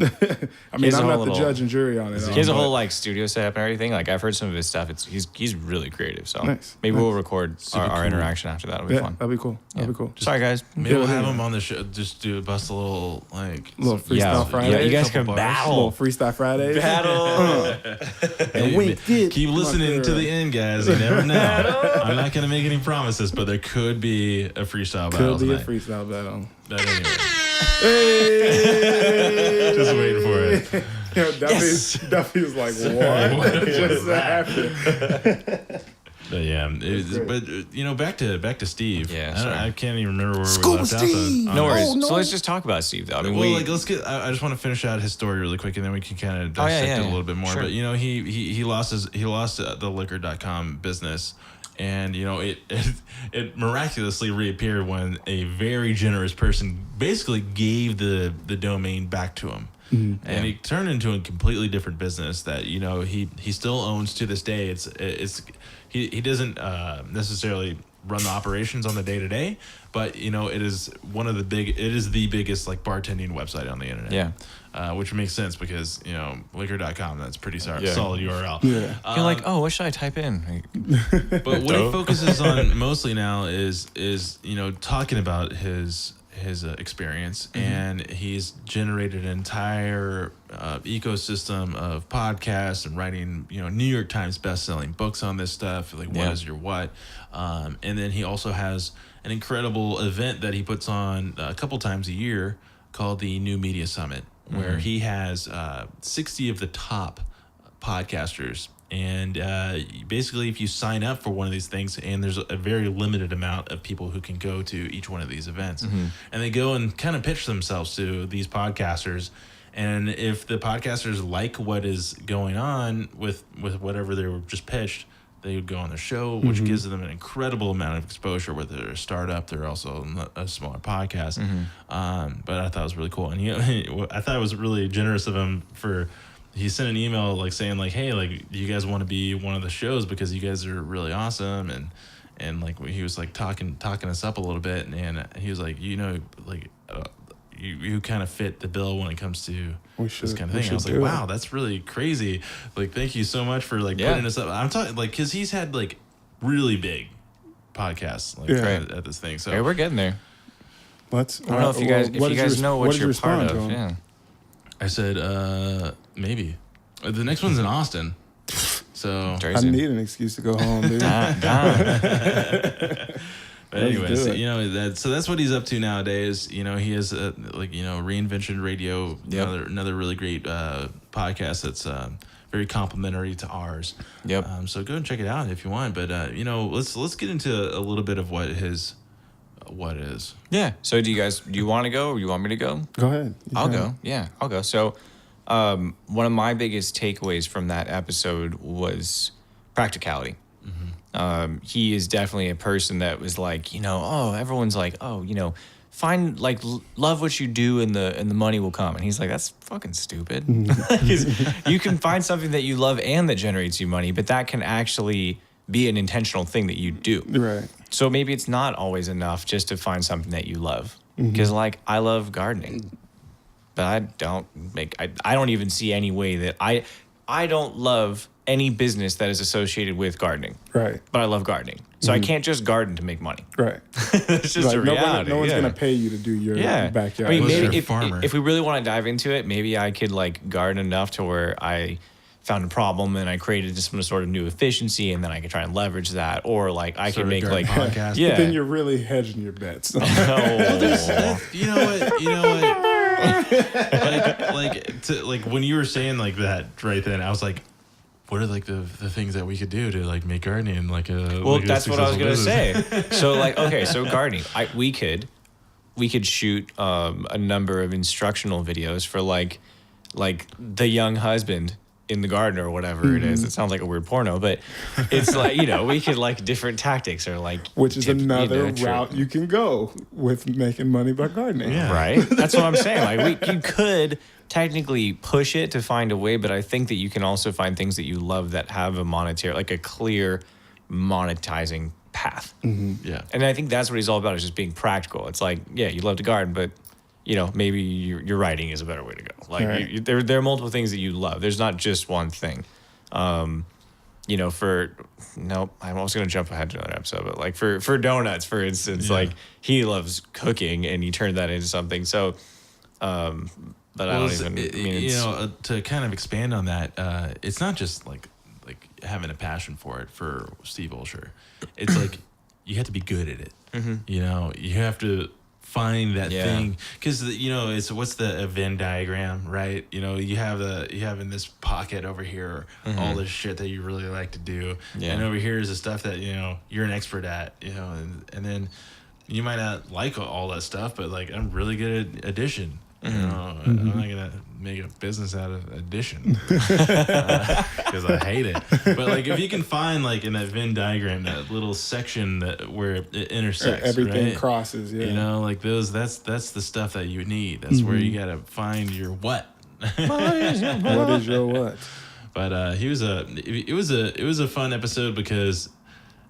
mean, I'm not the judge and jury on it. He has a whole like studio setup and everything. Like I've heard some of his stuff. He's really creative. So maybe we'll record our interaction after that. It'll be fun. That'd be cool. That'd be cool. Sorry guys. Maybe we'll have him on the show. Just bust a little freestyle Friday. Yeah, you guys can battle. Little freestyle Friday. And wink it. Keep listening to the end, guys. You never know. I'm not gonna make any promises, but there could be a freestyle battle. Could be a freestyle battle. But anyway. Hey! Just waiting for it. Duffy was like, what just happened? But yeah, back to Steve. Yeah, I can't even remember where we left Steve. off. No worries. So let's just talk about Steve, though. I mean, let's get. I just want to finish out his story really quick, and then we can kind of dissect it a little bit more. Sure. But he lost the liquor.com business. And it miraculously reappeared when a very generous person basically gave the domain back to him, and he turned into a completely different business that he still owns to this day. He doesn't necessarily run the operations on the day to day, but it is the biggest like bartending website on the internet. Yeah. Which makes sense because liquor.com, that's pretty solid URL. Yeah. You're like, oh, what should I type in? But what he focuses on mostly now is talking about his experience, and he's generated an entire ecosystem of podcasts and writing New York Times best-selling books on this stuff, like what is your what, and then he also has an incredible event that he puts on a couple times a year called the New Media Summit, where he has 60 of the top podcasters. And basically, if you sign up for one of these things, and there's a very limited amount of people who can go to each one of these events, and they go and kind of pitch themselves to these podcasters. And if the podcasters like what is going on with whatever they were just pitched, they would go on the show, which gives them an incredible amount of exposure. Whether they're a startup, they're also a smaller podcast. But I thought it was really cool, and I thought it was really generous of him for. He sent an email like saying like, hey, like you guys want to be one of the shows because you guys are really awesome, and like he was like talking us up a little bit, and he was like, you kind of fit the bill when it comes to this kind of thing. I was like, wow, that's really crazy. Like, thank you so much for like putting us up. I'm talking like because he's had like really big podcasts like at this thing. So we're getting there. I don't know if you guys know what you're part of. Yeah. I said, maybe. The next one's in Austin. So I need an excuse to go home, dude. But anyway, so that's what he's up to nowadays. He has Reinvention Radio, another really great podcast that's very complimentary to ours. Yep. So go and check it out if you want. But let's get into a little bit of what is. Yeah. So do you want to go or you want me to go? Go ahead. I'll go. Yeah, I'll go. So one of my biggest takeaways from that episode was practicality. He is definitely a person that was like, everyone's like, find like love what you do and the money will come. And he's like, that's fucking stupid. You can find something that you love and that generates you money, but that can actually be an intentional thing that you do. Right. So maybe it's not always enough just to find something that you love. Because like I love gardening, but I don't even see any way that I don't love any business that is associated with gardening. Right. But I love gardening. So I can't just garden to make money. Right. It's just a reality. No one's going to pay you to do your backyard. I mean, maybe farmer. if we really want to dive into it, maybe I could like garden enough to where I found a problem and I created some sort of new efficiency, and then I could try and leverage that, or like I could make like podcast. Yeah. But then you're really hedging your bets. Oh. You know what? like when you were saying like that right then, I was like, what are like the things that we could do to like make gardening like a well? Like that's a what I was gonna business? say. So like, okay, so gardening, we could shoot a number of instructional videos for like the young husband in the garden or whatever it is. It sounds like a weird porno, but it's like, we could like different tactics or like. Which is another route you can go with making money by gardening. Yeah. Right? That's what I'm saying. Like you could technically push it to find a way, but I think that you can also find things that you love that have a monetary, like a clear monetizing path. Yeah. And I think that's what he's all about, is just being practical. It's like, yeah, you love to garden, but maybe your writing is a better way to go. Like right. there are multiple things that you love. There's not just one thing. I was going to jump ahead to another episode, but like for donuts, for instance, like he loves cooking and he turned that into something. So, but I don't even to kind of expand on that, it's not just like having a passion for it for Steve Olsher. It's like you have to be good at it. You have to find that thing, because it's what's the Venn diagram, right? You have in this pocket over here all the shit that you really like to do, and over here is the stuff that you're an expert at, and then you might not like all that stuff, but like I'm really good at addition. I'm not gonna make a business out of addition because I hate it. But like if you can find like in that Venn diagram that little section where it intersects, everything right? crosses, like those, that's the stuff that you need. That's where you gotta find your what. What is your what? But it was a fun episode because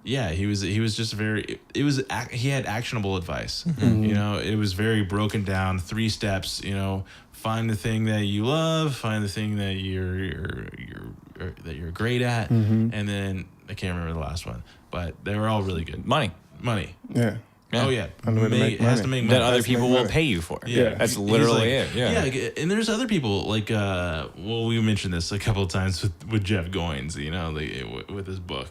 he was just he had actionable advice. It was very broken down, 3 steps. Find the thing that you love, find the thing that you're great at, and then I can't remember the last one, but they were all really good. money. Yeah. Oh yeah, has to make money. That other people will pay you for. Yeah. That's literally it. Yeah. And there's other people like we mentioned this a couple of times with Jeff Goins, with his book.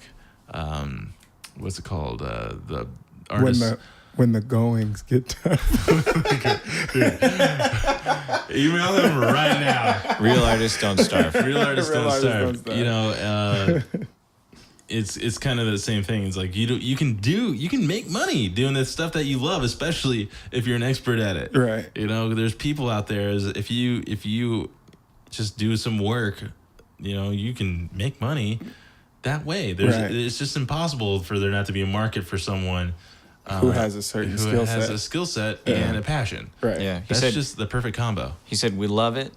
What's it called? The artist. When the goings get tough. Email them right now. Real artists don't starve. Real artists don't starve. It's kind of the same thing. It's like you can make money doing this stuff that you love, especially if you're an expert at it. Right. There's people out there. If you just do some work, you can make money that way. It's just impossible for there not to be a market for someone who has a certain skill set. Who has a skill set and a passion. Right. Yeah. That's just the perfect combo. He said, we love it,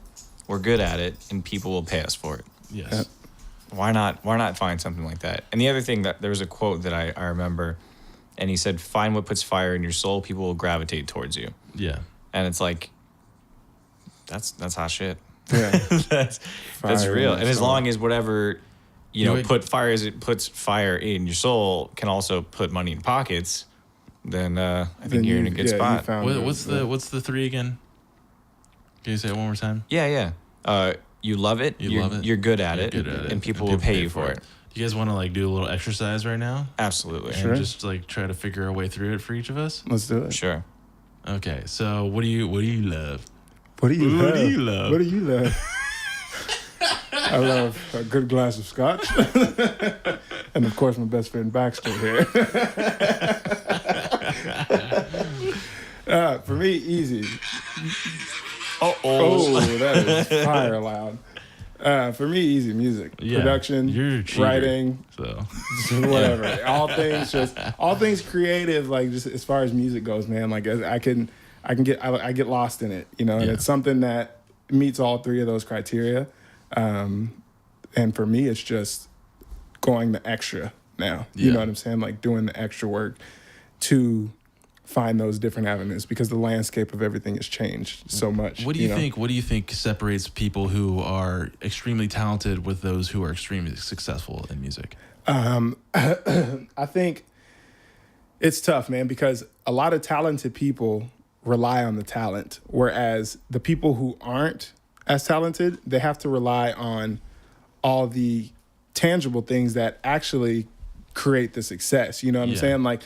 we're good at it, and people will pay us for it. Yes. Yep. Why not find something like that? And the other thing, that there was a quote that I remember, and he said, find what puts fire in your soul, people will gravitate towards you. Yeah. And it's like, that's hot shit. Yeah. that's real. And as long as whatever, puts fire in your soul can also put money in pockets, then I think you're in a good spot. What's the 3 again? Can you say it one more time? Yeah. You love it. You're good at it. And people will pay you for it. You guys want to do a little exercise right now? Absolutely. And just try to figure our way through it for each of us? Let's do it. Sure. Okay. So what do you love? What do you love? What do you love? What do you love? I love a good glass of scotch. And of course my best friend Baxter here. For me, easy. Oh, that is fire loud. For me, easy music, production, writing, whatever. All things creative. Like just as far as music goes, man. Like I get lost in it, and it's something that meets all 3 of those criteria. And for me, it's just going the extra now. You know what I'm saying? Like doing the extra work to find those different avenues, because the landscape of everything has changed so much. What do you think? What do you think separates people who are extremely talented with those who are extremely successful in music? I think it's tough, man, because a lot of talented people rely on the talent, whereas the people who aren't as talented, they have to rely on all the tangible things that actually create the success. You know what I'm saying? Like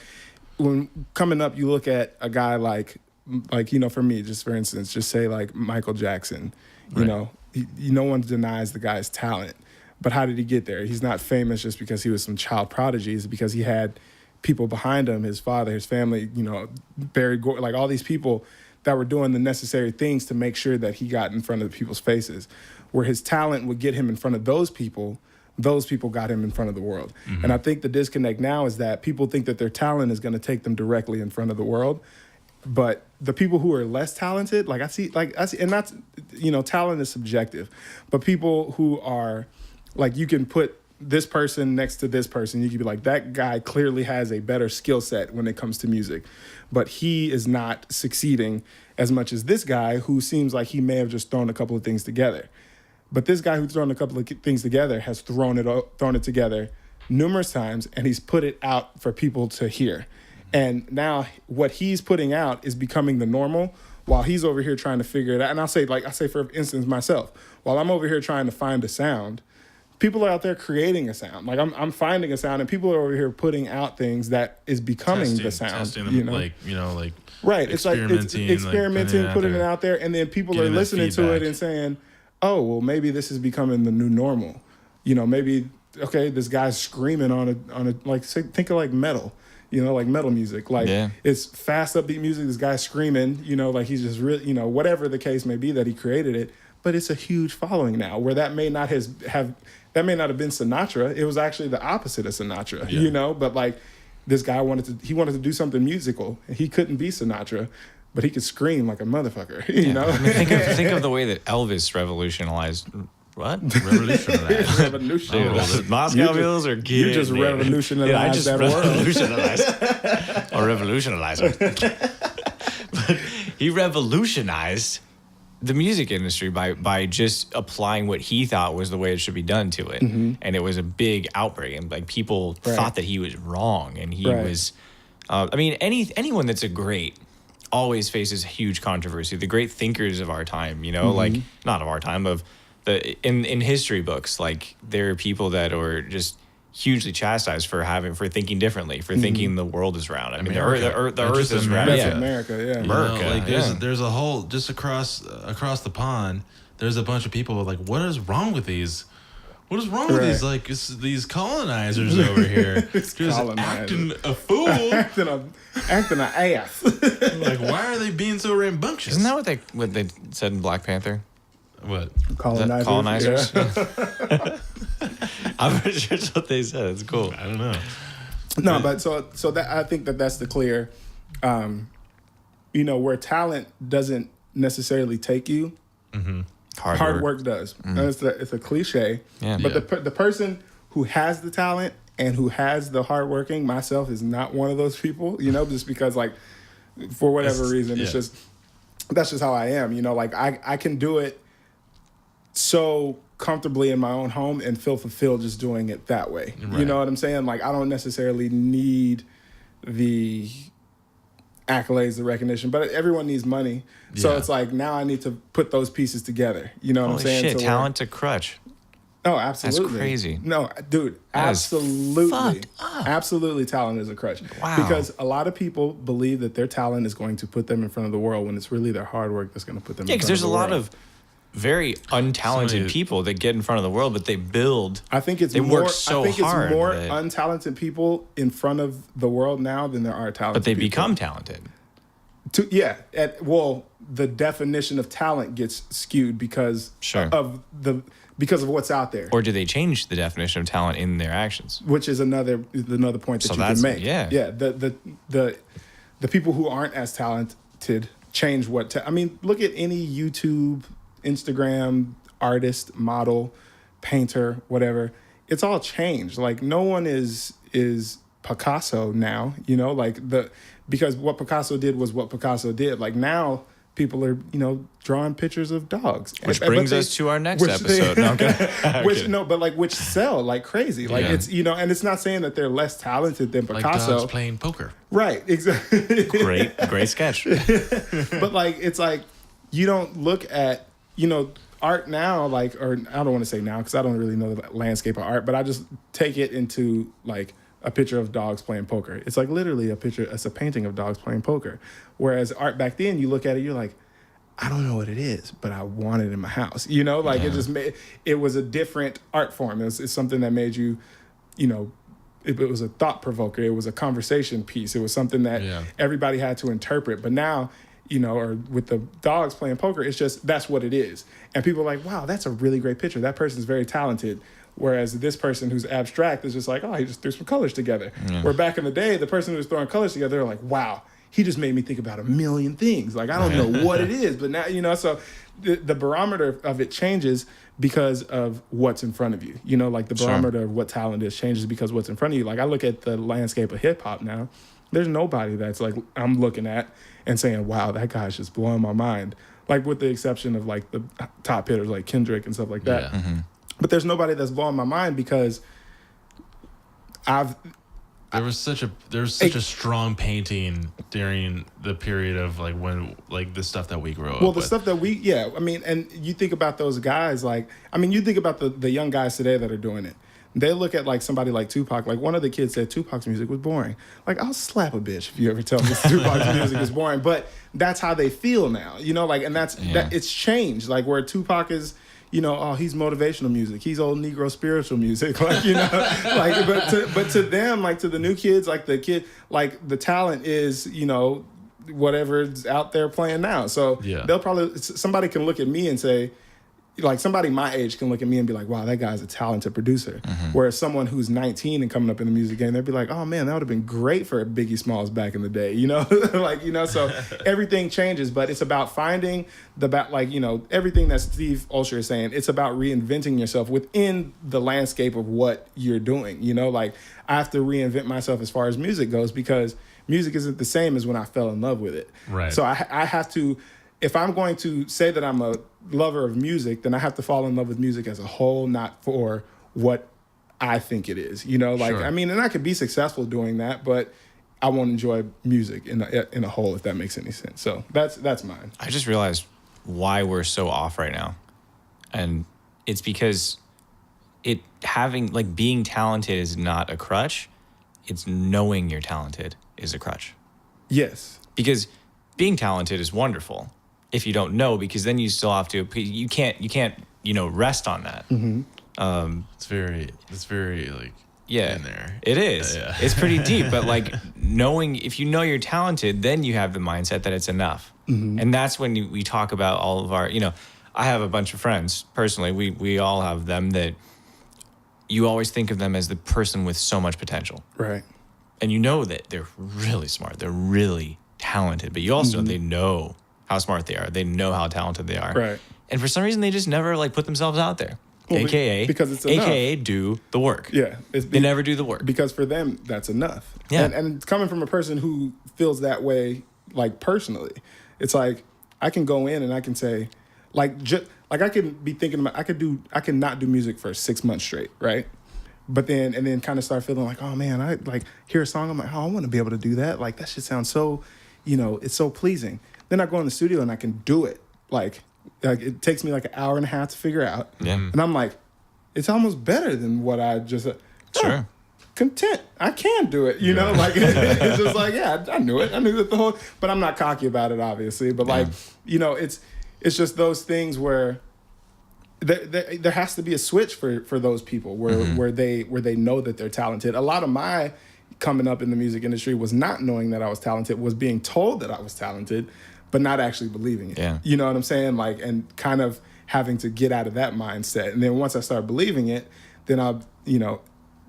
when coming up, you look at a guy like for me, just for instance, just say like Michael Jackson. No one denies the guy's talent, but how did he get there? He's not famous just because he was some child prodigy. It's because he had people behind him, his father, his family, Barry Gore, like all these people that were doing the necessary things to make sure that he got in front of people's faces. Where his talent would get him in front of those people got him in front of the world. And I think the disconnect now is that people think that their talent is going to take them directly in front of the world. But the people who are less talented, I see, and that's, talent is subjective, but people who are like, you can put this person next to this person, you can be like, that guy clearly has a better skill set when it comes to music, but he is not succeeding as much as this guy who seems like he may have just thrown a couple of things together. But this guy who's thrown a couple of things together has thrown it together numerous times, and he's put it out for people to hear. And now what he's putting out is becoming the normal, while he's over here trying to figure it out. And I say, for instance, myself, while I'm over here trying to find a sound, people are out there creating a sound. Like I'm finding a sound, and people are over here putting out things that is becoming the sound. Testing them, right. It's like experimenting, putting it out there, and then people are listening to it and saying, "Oh, well, maybe this is becoming the new normal." Maybe this guy's screaming on a think of like metal. Like metal music, it's fast upbeat music. This guy's screaming, like he's just really, whatever the case may be that he created it. But it's a huge following now, where that may not have been Sinatra. It was actually the opposite of Sinatra, But like this guy wanted to do something musical, and he couldn't be Sinatra, but he could scream like a motherfucker, I mean, think of the way that Elvis revolutionized. What? Revolutionized. Dude, Moscow Mules are getting. You just revolutionized that word. Or revolutionizer. But he revolutionized the music industry by just applying what he thought was the way it should be done to it. And it was a big outbreak. And like people thought that he was wrong. And he was, anyone that's a great always faces huge controversy. The great thinkers of our time, like not of our time, in history books, like there are people that are just hugely chastised for thinking differently, for thinking the world is round. I mean, the earth is round. That's America, yeah. America, there's a whole just across the pond. There's a bunch of people like, what is wrong with these? What is wrong with these colonizers over here? Just acting a fool, acting an ass. Like, why are they being so rambunctious? Isn't that what they said in Black Panther? What? Colonizers. Yeah. I'm pretty sure that's what they said. It's cool. I don't know. No, but so that I think that's the clear, where talent doesn't necessarily take you. Hard work does. And it's a cliche. Yeah. But the person who has the talent and who has the hard working, myself, is not one of those people. Just because for whatever reason, it's just that's just how I am. I can do it so comfortably in my own home and feel fulfilled just doing it that way. Right. You know what I'm saying? Like, I don't necessarily need the accolades, the recognition, but everyone needs money. So it's like, now I need to put those pieces together. You know what I'm saying? Shit, talent to crutch. Oh, absolutely. That's crazy. No, dude, absolutely. Absolutely, talent is a crutch. Wow. Because a lot of people believe that their talent is going to put them in front of the world when it's really their hard work that's going to put them in front of the world. Yeah, because there's a lot of very untalented people that get in front of the world, but they build. I think it's more untalented people in front of the world now than there are talented. But they people. become talented. The definition of talent gets skewed because of what's out there. Or do they change the definition of talent in their actions? Which is another point that you can make. Yeah. Yeah. The people who aren't as talented change what. Look at any YouTube, Instagram artist, model, painter, whatever. It's all changed. Like, no one is Picasso now, because what Picasso did was what Picasso did. Like, now people are, drawing pictures of dogs. Which brings us to our next episode. Which sell like crazy. Like, it's, and it's not saying that they're less talented than Picasso. Like dogs playing poker. Right, exactly. Great sketch. But it's like, you don't look at, art now, or I don't want to say now because I don't really know the landscape of art, but I just take it into a picture of dogs playing poker. It's like literally it's a painting of dogs playing poker. Whereas art back then, you look at it, you're like, I don't know what it is, but I want it in my house. It just it was a different art form. It's something that made you, it was a thought provoker. It was a conversation piece. It was something that everybody had to interpret. But now or with the dogs playing poker. It's just, that's what it is. And people are like, wow, that's a really great picture. That person's very talented. Whereas this person who's abstract is just like, oh, he just threw some colors together. Yeah. Where back in the day, the person who was throwing colors together, they're like, wow, he just made me think about a million things. Like, I don't know what it is, but now, so the barometer of it changes because of what's in front of you. Like the barometer of what talent is changes because of what's in front of you. Like, I look at the landscape of hip hop now. There's nobody that's like I'm looking at and saying, wow, that guy's just blowing my mind. Like, with the exception of like the top hitters like Kendrick and stuff like that. Yeah. Mm-hmm. But there's nobody that's blowing my mind because there was such a strong painting during the period of like when like the stuff that we grew up. Well, the stuff that and you think about those guys, you think about the young guys today that are doing it. They look at like somebody like Tupac. Like, one of the kids said Tupac's music was boring. Like, I'll slap a bitch if you ever tell me Tupac's music is boring. But that's how they feel now, and that it's changed. Like, where Tupac is, oh, he's motivational music. He's old Negro spiritual music. Like, but to them, like to the new kids, like the talent is, whatever's out there playing now. So they'll probably, somebody can look at me and say, like, somebody my age can look at me and be like, wow, that guy's a talented producer. Mm-hmm. Whereas someone who's 19 and coming up in the music game, they'd be like, oh man, that would have been great for Biggie Smalls back in the day, so everything changes, but it's about finding everything that Steve Olsher is saying, it's about reinventing yourself within the landscape of what you're doing. Like, I have to reinvent myself as far as music goes, because music isn't the same as when I fell in love with it. Right. So I have to, if I'm going to say that I'm a lover of music, then I have to fall in love with music as a whole, not for what I think it is. Sure. And I could be successful doing that, but I won't enjoy music in a whole, if that makes any sense. So that's mine. I just realized why we're so off right now, and it's because being talented is not a crutch. It's knowing you're talented is a crutch. Yes. Because being talented is wonderful. If you don't know, because then you still have to, you can't rest on that. Mm-hmm. It's very like in there. It is. Yeah. It's pretty deep, but like knowing, if you know you're talented, then you have the mindset that it's enough. Mm-hmm. And that's when we talk about all of our, I have a bunch of friends personally. We all have them that you always think of them as the person with so much potential. Right. And you know that they're really smart. They're really talented, but you also they know how smart they are. They know how talented they are. Right. And for some reason, they just never put themselves out there. Well, because it's enough. AKA do the work. Yeah. They never do the work. Because for them, that's enough. Yeah. And coming from a person who feels that way, like personally, it's like I can go in and I can say, I can be thinking about, I can not do music for 6 months straight, right? But then kind of start feeling like, oh man, I hear a song, I'm like, oh, I want to be able to do that. Like, that shit sounds so, it's so pleasing. Then I go in the studio and I can do it. Like it takes me like an hour and a half to figure out. Yeah. And I'm like, it's almost better than what I just sure. Content. I can do it. It's just like, yeah, I knew it. I knew that but I'm not cocky about it, obviously. But it's just those things where there has to be a switch for those people where they know that they're talented. A lot of my coming up in the music industry was not knowing that I was talented, was being told that I was talented, but not actually believing it. Yeah. You know what I'm saying? And kind of having to get out of that mindset. And then once I start believing it, then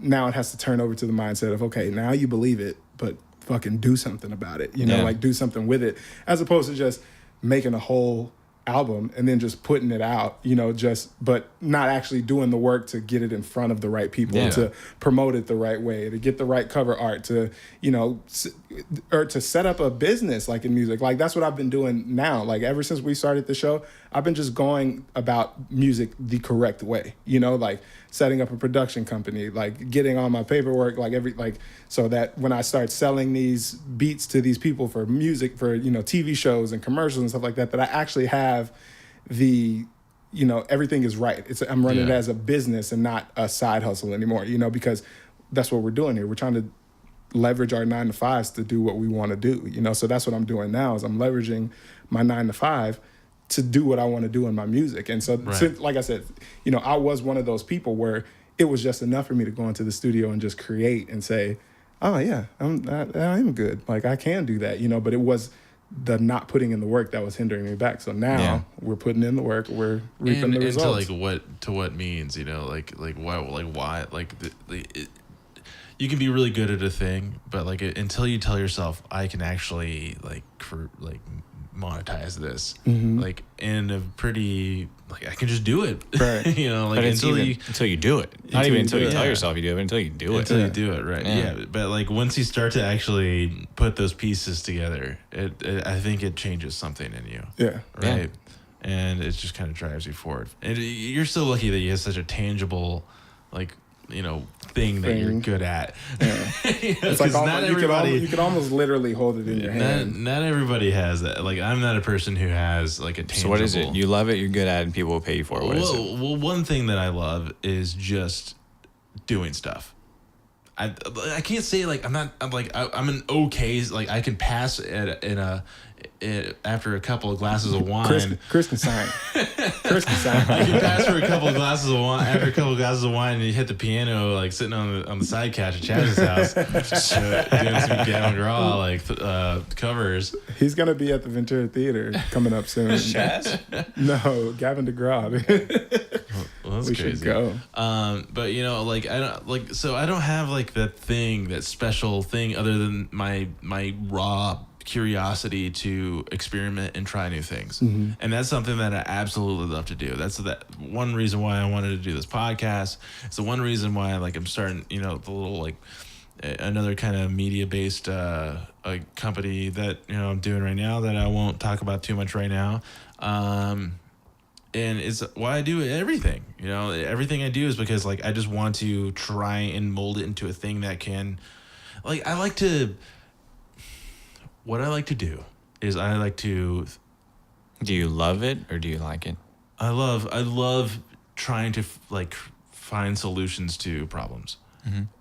now it has to turn over to the mindset of, okay, now you believe it, but fucking do something about it. Do something with it, as opposed to just making a whole album and then just putting it out, but not actually doing the work to get it in front of the right people, to promote it the right way, to get the right cover art, to, or to set up a business like in music. Like, that's what I've been doing now. Like, ever since we started the show, I've been just going about music the correct way, like setting up a production company, like getting on my paperwork, so that when I start selling these beats to these people for music, for, TV shows and commercials and stuff like that, that I actually have everything is right. I'm running it as a business and not a side hustle anymore, because that's what we're doing here. We're trying to leverage our 9 to 5s to do what we want to do, so that's what I'm doing now, is I'm leveraging my 9 to 5 to do what I want to do in my music. And so, since, like I said, I was one of those people where it was just enough for me to go into the studio and just create and say, oh yeah, I am good. Like, I can do that, but it was the not putting in the work that was hindering me back. So now we're putting in the work, we're reaping the results. And to what means, like why, you can be really good at a thing, but like until you tell yourself, I can actually monetize this, like in a pretty, like I can just do it, right? Like until you do it, not even until you tell yourself you do it, until you do it, until you do it, right? Yeah. But like once you start to actually put those pieces together, I think it changes something in you, right? And it just kind of drives you forward. And you're so lucky that you have such a tangible, thing that you're good at. Yeah. It's like you can almost literally hold it in your hand. Not everybody has that. Like I'm not a person who has like a tangible. So what is it? You love it, you're good at it, and people will pay you for it. What is it? Well, one thing that I love is just doing stuff. I can't say like I'm an okay, like I can pass after a couple of glasses of wine. Chris can sign. I can pass for a couple of glasses of wine. After a couple of glasses of wine, and you hit the piano, like sitting on the side couch at Chaz's house, doing some piano draw covers. He's gonna be at the Ventura Theater coming up soon. Chaz? No, Gavin DeGraw. Well, that's we crazy. Should go. But I don't have like that special thing other than my raw curiosity to experiment and try new things. And that's something that I absolutely love to do. That's that one reason why I wanted to do this podcast. It's the one reason why I'm starting, the little another kind of media based company that I'm doing right now that I won't talk about too much right now. And it's why I do everything. Everything I do is because I just want to try and mold it into a thing that can, what I like to do is I like to. Do you love it or do you like it? I love trying to find solutions to problems,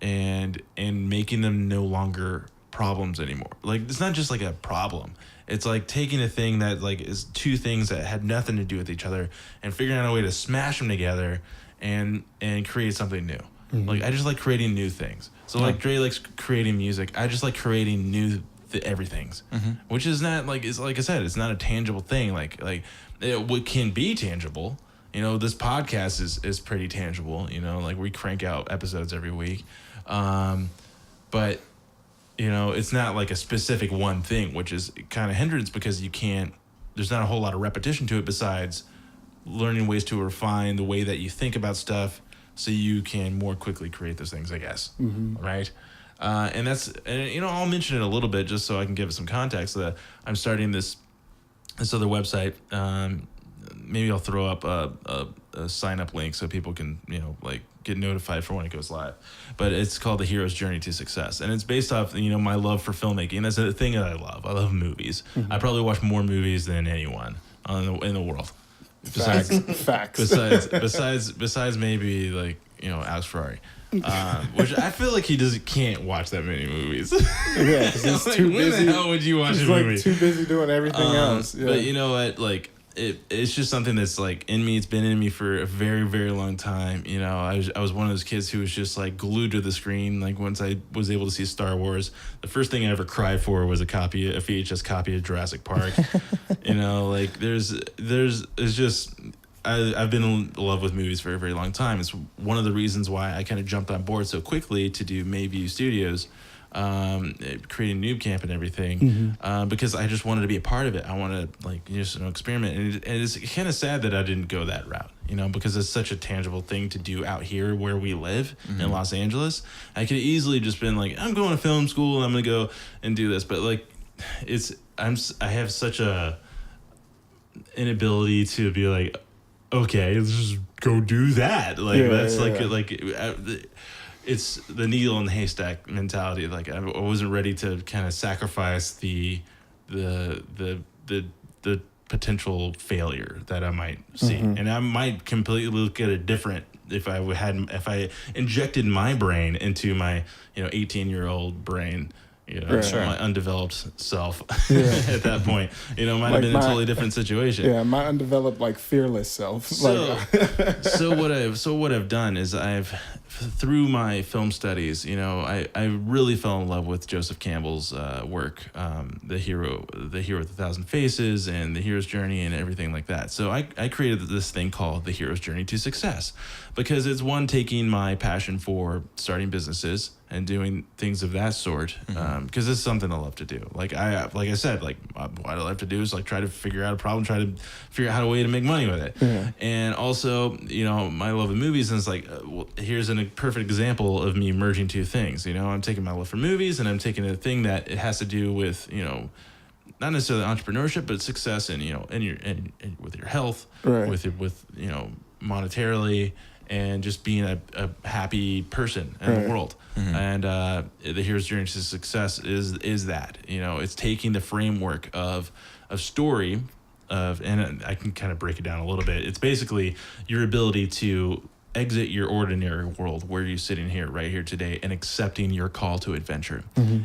and making them no longer problems anymore. It's not just a problem. It's taking a thing that is two things that had nothing to do with each other and figuring out a way to smash them together and create something new. I just like creating new things. So Dre likes creating music. I just like creating new everything's, which is not is like I said, it's not a tangible thing. What can be tangible. This podcast is pretty tangible. We crank out episodes every week, but it's not a specific one thing, which is kind of hindrance because there's not a whole lot of repetition to it besides learning ways to refine the way that you think about stuff so you can more quickly create those things, I guess. Right. And I'll mention it a little bit just so I can give it some context. I'm starting this other website. Maybe I'll throw up a sign up link so people can get notified for when it goes live. But it's called The Hero's Journey to Success, and it's based off my love for filmmaking. That's a thing that I love. I love movies. I probably watch more movies than anyone in the world. Facts. Besides maybe Alex Ferrari. Which I feel like he can't watch that many movies. Yeah, because he's too busy. When the hell would you watch a movie? Too busy doing everything else. Yeah. But you know what? It's just something that's in me. It's been in me for a very, very long time. I was one of those kids who was just glued to the screen. Once I was able to see Star Wars, the first thing I ever cried for was a VHS copy of Jurassic Park. I've been in love with movies for a very long time. It's one of the reasons why I kind of jumped on board so quickly to do Mayview Studios, creating Noob Camp and everything, because I just wanted to be a part of it. I wanted to experiment, and it's kind of sad that I didn't go that route, because it's such a tangible thing to do out here where we live in Los Angeles. I could easily just been I'm going to film school and I'm gonna go and do this, but I have such a inability to be okay, let's just go do that. It's the needle in the haystack mentality. I wasn't ready to kind of sacrifice the potential failure that I might see, and I might completely look at it different if I injected my brain into my 18-year-old brain. My undeveloped self at that point, might have been a totally different situation. Yeah, my undeveloped, fearless self. So what I've done is I've through my film studies, I really fell in love with Joseph Campbell's work, the hero with 1,000 Faces and the hero's journey and everything like that. So I created this thing called the hero's journey to success, because it's one, taking my passion for starting businesses and doing things of that sort, because it's something I love to do. Like I said, what I love to do is try to figure out a problem, try to figure out a way to make money with it. Yeah. And also, my love of movies, and it's here's a perfect example of me merging two things. I'm taking my love for movies and I'm taking a thing that it has to do with, not necessarily entrepreneurship, but success in with your health, right. with monetarily, and just being a happy person in the world. And the hero's journey to success is that, it's taking the framework of story and I can kind of break it down a little bit. It's basically your ability to exit your ordinary world where you're sitting here right here today and accepting your call to adventure.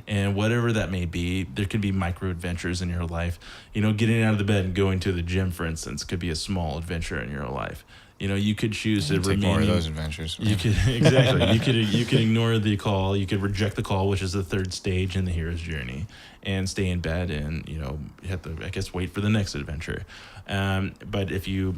And whatever that may be, there could be micro adventures in your life. Getting out of the bed and going to the gym, for instance, could be a small adventure in your life. You could choose to take more of those adventures. You could exactly. You could ignore the call. You could reject the call, which is the third stage in the hero's journey, and stay in bed and you have to, I guess, wait for the next adventure. But if you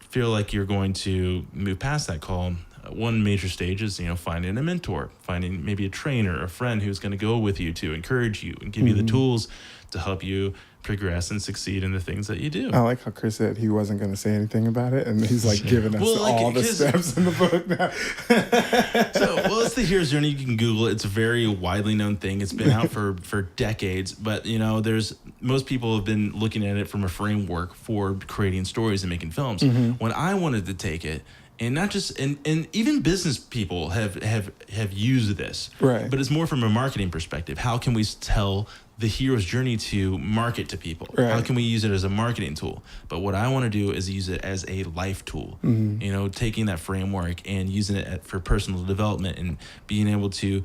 feel like you're going to move past that call, one major stage is finding a mentor, finding maybe a trainer, a friend who's going to go with you to encourage you and give you the tools to help you progress and succeed in the things that you do. I like how Chris said he wasn't going to say anything about it, and he's giving us all the steps in the book now. It's the hero's journey. You can Google it. It's a very widely known thing. It's been out for decades, but there's most people have been looking at it from a framework for creating stories and making films. When I wanted to take it, and not just and even business people have used this, right? But it's more from a marketing perspective. How can we tell the hero's journey to market to people? Right. How can we use it as a marketing tool? But what I want to do is use it as a life tool. Taking that framework and using it for personal development and being able to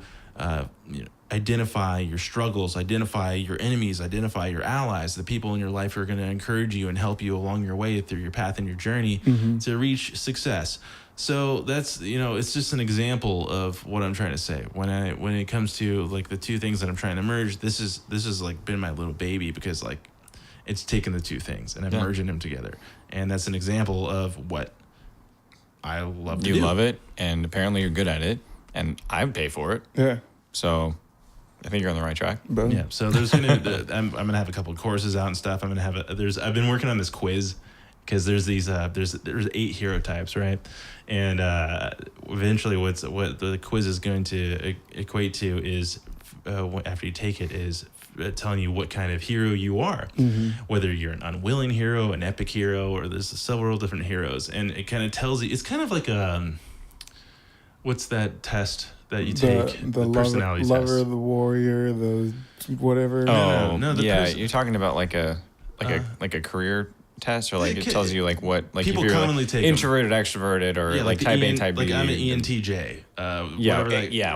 identify your struggles, identify your enemies, identify your allies, the people in your life who are going to encourage you and help you along your way through your path and your journey to reach success. So that's, it's just an example of what I'm trying to say. When it comes to the two things that I'm trying to merge, this is been my little baby, because it's taken the two things and I'm merging them together. And that's an example of what I love to do. You love it, and apparently you're good at it, and I would pay for it. Yeah. So I think you're on the right track. Boom. Yeah. So there's I'm gonna have a couple of courses out and stuff. I'm gonna have I've been working on this quiz, because there's these there's 8 hero types, right? And eventually what the quiz is going to equate to is after you take it is telling you what kind of hero you are, whether you're an unwilling hero, an epic hero, or there's several different heroes. And it kind of tells you, it's kind of like what's that test that you take? The personality lover, test. the warrior, the whatever. No, You're talking about like a career test, or it tells you what people if you're commonly take introverted, extroverted, or type A, type B. Like I'm an ENTJ.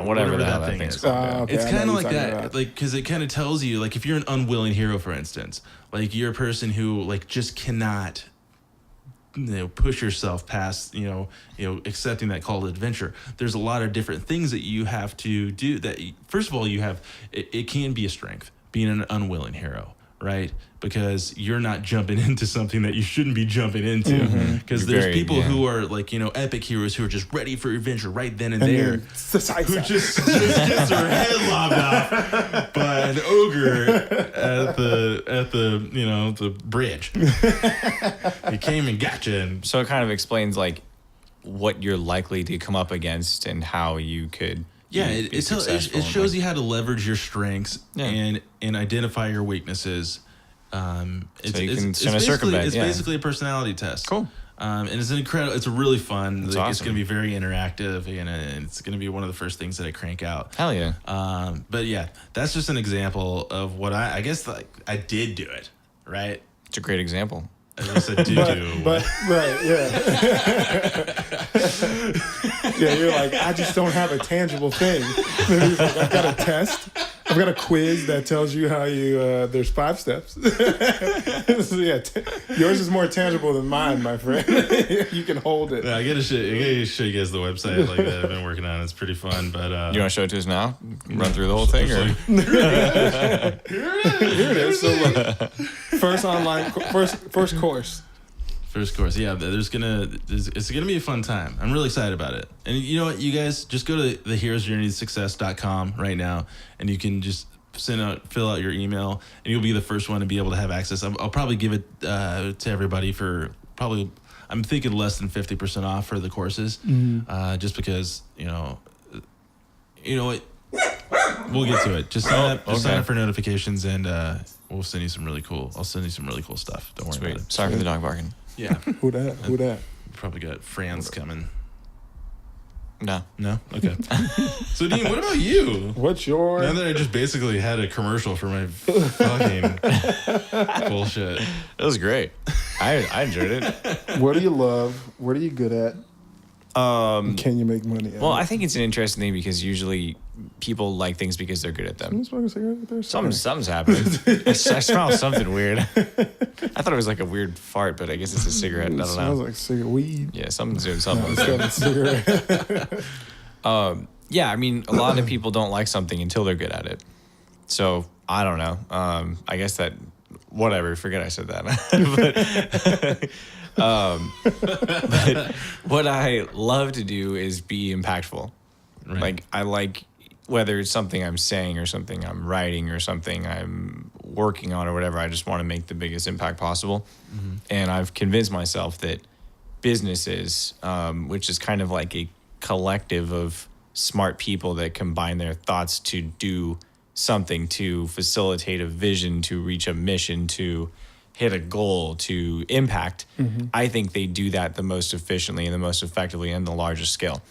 Whatever that thing is. Okay, it's kind of like that, about. because it kind of tells you, if you're an unwilling hero, for instance, you're a person who just cannot push yourself past accepting that call to adventure. There's a lot of different things that you have to do. That first of all, you have it can be a strength being an unwilling hero, right? Because you're not jumping into something that you shouldn't be jumping into. Because there's people who are epic heroes who are just ready for adventure right then and there, who just gets their head lobbed off by an ogre at the bridge. He came and got you. And So it kind of explains what you're likely to come up against and how you could. It shows you how to leverage your strengths and identify your weaknesses. It's basically a personality test. Cool. And it's it's really fun. It's awesome. It's going to be very interactive, and it's going to be one of the first things that I crank out. Hell yeah. But yeah, that's just an example of what I guess I did do it, right? It's a great example. At least I do. But right, yeah. Yeah, you're I just don't have a tangible thing. Then he's I got a test. I've got a quiz that tells you how you. There's 5 steps. So yeah, yours is more tangible than mine, my friend. You can hold it. Yeah, I gotta show you guys the website like that I've been working on. It's pretty fun, but you want to show it to us now? Run through the whole thing, or here it is. So look, first course. First course, yeah. It's gonna be a fun time. I'm really excited about it. And you know what, you guys, just go to theheroesjourneytosuccess.com right now, and you can just fill out your email, and you'll be the first one to be able to have access. I'll probably give it to everybody for probably, I'm thinking less than 50% off for the courses, just because you know what. We'll get to it. Just sign up for notifications, and we'll send you some really cool. I'll send you some really cool stuff. Don't worry about it. Sorry for the dog barking. Yeah. Who that? Probably got Franz coming. No. Okay. So Dean, what about you? What's your? Now that I just basically had a commercial for my fucking bullshit. It was great. I enjoyed it. What do you love? What are you good at? Can you make money? Well, I think it's an interesting thing because usually people like things because they're good at them. Something's happening. I smell something weird. I thought it was like a weird fart, but I guess it's a cigarette. I don't know. It smells like cigarette weed. Yeah, something's doing something. It's got a cigarette. Yeah, I mean, a lot of people don't like something until they're good at it. So I don't know. I guess that whatever. Forget I said that. But what I love to do is be impactful. Right. Like I like whether it's something I'm saying or something I'm writing or something I'm working on or whatever. I just want to make the biggest impact possible. Mm-hmm. And I've convinced myself that businesses, which is kind of like a collective of smart people that combine their thoughts to do something, to facilitate a vision, to reach a mission, to hit a goal, to impact, I think they do that the most efficiently and the most effectively and the largest scale.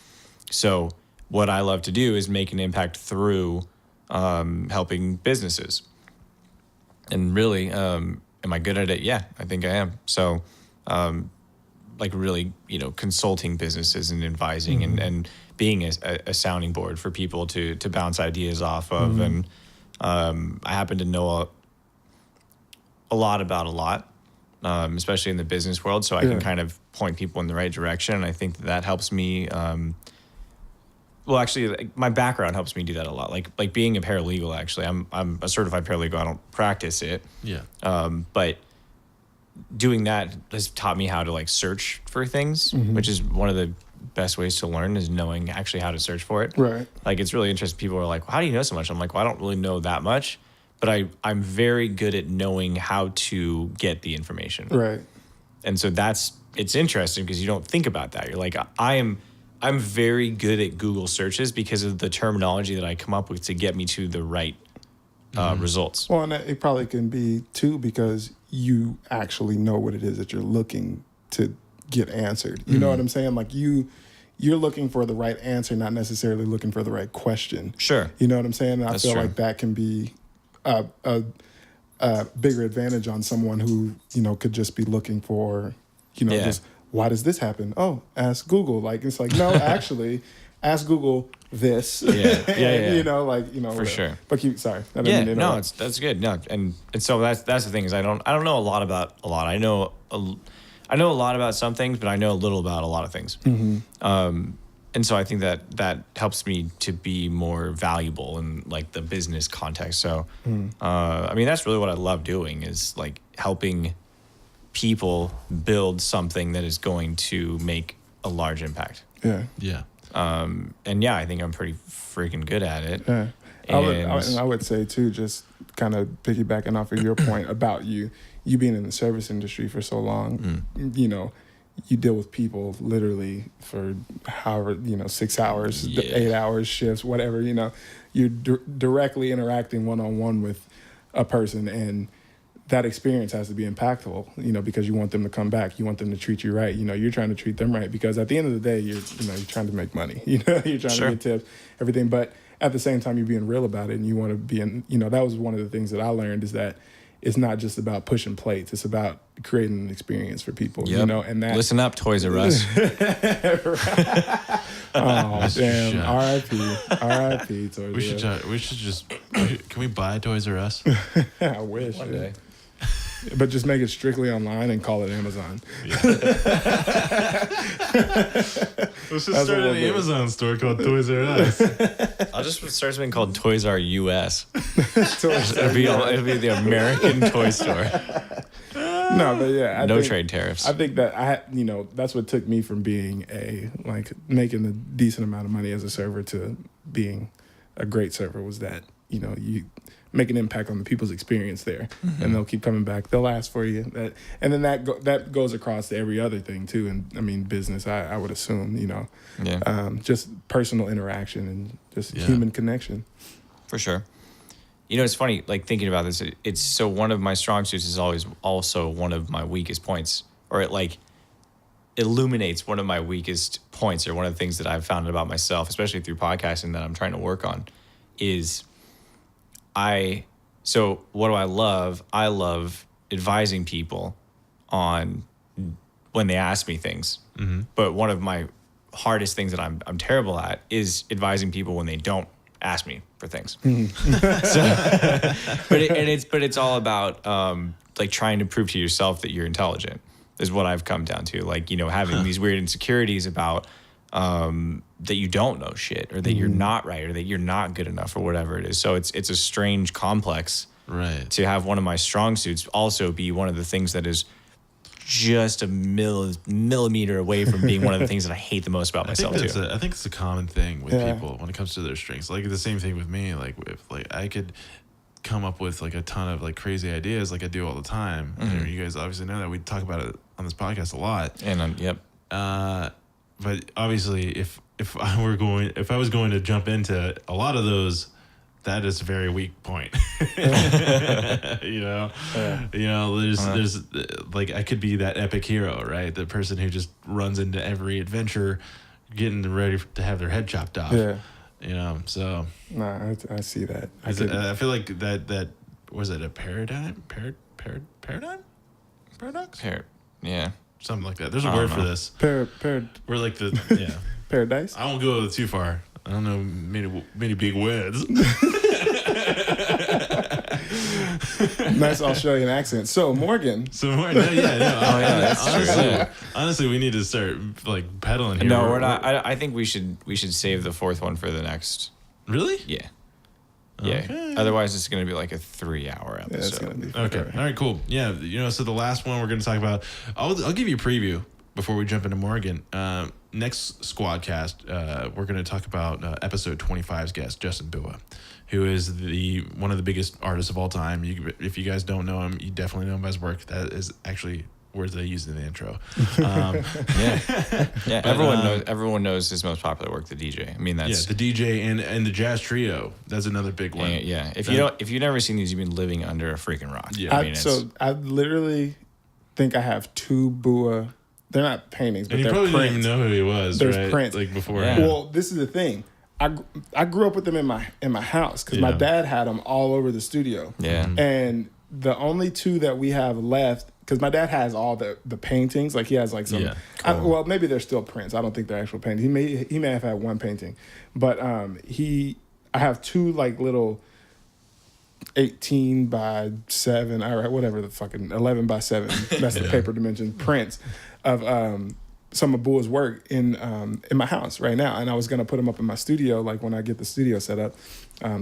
So what I love to do is make an impact through helping businesses. And really, am I good at it? Yeah, I think I am. So like really, consulting businesses and advising and being a sounding board for people to bounce ideas off of. And I happen to know a lot about a lot, especially in the business world. So I can kind of point people in the right direction. And I think that helps me. Well, actually, like, my background helps me do that a lot. Like being a paralegal, actually, I'm a certified paralegal. I don't practice it. Yeah. But doing that has taught me how to like search for things, which is one of the best ways to learn is knowing actually how to search for it. Right. Like it's really interesting. People are like, well, how do you know so much? I'm like, well, I don't really know that much, but I'm very good at knowing how to get the information. Right. And so it's interesting because you don't think about that. You're like, I'm very good at Google searches because of the terminology that I come up with to get me to the right results. Well, and it probably can be too because you actually know what it is that you're looking to get answered. You know what I'm saying? Like you're looking for the right answer, not necessarily looking for the right question. Sure. You know what I'm saying? And I feel true. like that can be a bigger advantage on someone who, could just be looking for, just why does this happen? Oh, ask Google. Like, it's like, no, actually, ask Google this. Yeah. For sure. But sorry. I didn't Yeah, mean to interrupt. no, that's good. No, and so that's the thing is I don't know a lot about a lot. I know a lot about some things, but I know a little about a lot of things. And so I think that helps me to be more valuable in like the business context. So, I mean, that's really what I love doing is like helping people build something that is going to make a large impact. Yeah. Yeah. And yeah, I think I'm pretty freaking good at it. Yeah. I would say too, just kind of piggybacking off of your point about you being in the service industry for so long, you deal with people literally for however, 6 hours, 8 hours shifts, whatever, you're directly interacting one-on-one with a person, and that experience has to be impactful, because you want them to come back. You want them to treat you right. You're trying to treat them right because at the end of the day, you're trying to make money, you're trying to get tips, everything. But at the same time, you're being real about it and you want to be in, that was one of the things that I learned is that it's not just about pushing plates. It's about creating an experience for people, Yep. you know, and that. Listen up, Toys R Us. Oh, damn. R.I.P. Toys R Us. We should just. Can we buy Toys R Us? I wish. One day. But just make it strictly online and call it Amazon. Let's just start an Amazon store called Toys R Us. I'll just start something called Toys R US. Toys R It'll be the American toy store. No, but yeah. No trade tariffs. I think that that's what took me from being making a decent amount of money as a server to being a great server was that, you make an impact on the people's experience there, and they'll keep coming back. They'll ask for you. And then that goes across to every other thing too. And I mean, business, I would assume, just personal interaction and just human connection. For sure. It's funny, like thinking about this, it's so one of my strong suits is always also one of my weakest points, or it like illuminates one of my weakest points, or one of the things that I've found about myself, especially through podcasting that I'm trying to work on, is so what do I love? I love advising people on when they ask me things. Mm-hmm. But one of my hardest things that I'm terrible at is advising people when they don't ask me for things. But it's all about like trying to prove to yourself that you're intelligent is what I've come down to. Like, having these weird insecurities about that you don't know shit, or that you're not right, or that you're not good enough, or whatever it is. So it's a strange complex, right? To have one of my strong suits also be one of the things that is just a millimeter away from being one of the things that I hate the most about myself too. I think it's a common thing with people when it comes to their strengths. Like the same thing with me. Like if I could come up with like a ton of like crazy ideas, like I do all the time. Mm-hmm. And you guys obviously know that we talk about it on this podcast a lot. And yep. But obviously, if I was going to jump into a lot of those, that is a very weak point. There's like I could be that epic hero, right? The person who just runs into every adventure, getting ready to have their head chopped off. Yeah. So. Nah, I see that. I feel like that was it a paradigm? Paradox? Yeah. Something like that. There's a word for this. We're like paradise. I won't go too far. I don't know many big words. Nice Australian accent. So Morgan. That's true. Honestly, we need to start like pedaling here. No, we're not. I think we should save the fourth one for the next. Really? Yeah. Yeah. Okay. Otherwise, it's going to be like a 3-hour episode. Yeah, it's gonna be okay. All right. Cool. Yeah. So the last one we're going to talk about, I'll give you a preview before we jump into Morgan. Next Squadcast, we're going to talk about episode 25's guest, Justin Bua, who is one of the biggest artists of all time. If you guys don't know him, you definitely know him by his work. That is actually words they used in the intro. Yeah. Everyone knows his most popular work, the DJ. I mean, that's the DJ and the jazz trio. That's another big one. Yeah. If you've never seen these, you've been living under a freaking rock. Yeah. I literally think I have 2 Bua. They're not paintings, but and they're probably prints. didn't even know who he was. There's right? prints. Like before. Yeah. Well, this is the thing. I grew up with them in my house because my dad had them all over the studio. Yeah. And the only 2 that we have left, because my dad has all the paintings. Like he has like some. Yeah, cool. Well, maybe they're still prints. I don't think they're actual paintings. He may have had 1 painting, but I have 2 like little 18 by 7, or whatever the fucking 11 by 7. That's the paper dimension prints of some of Bua's work in my house right now, and I was gonna put them up in my studio, like when I get the studio set up.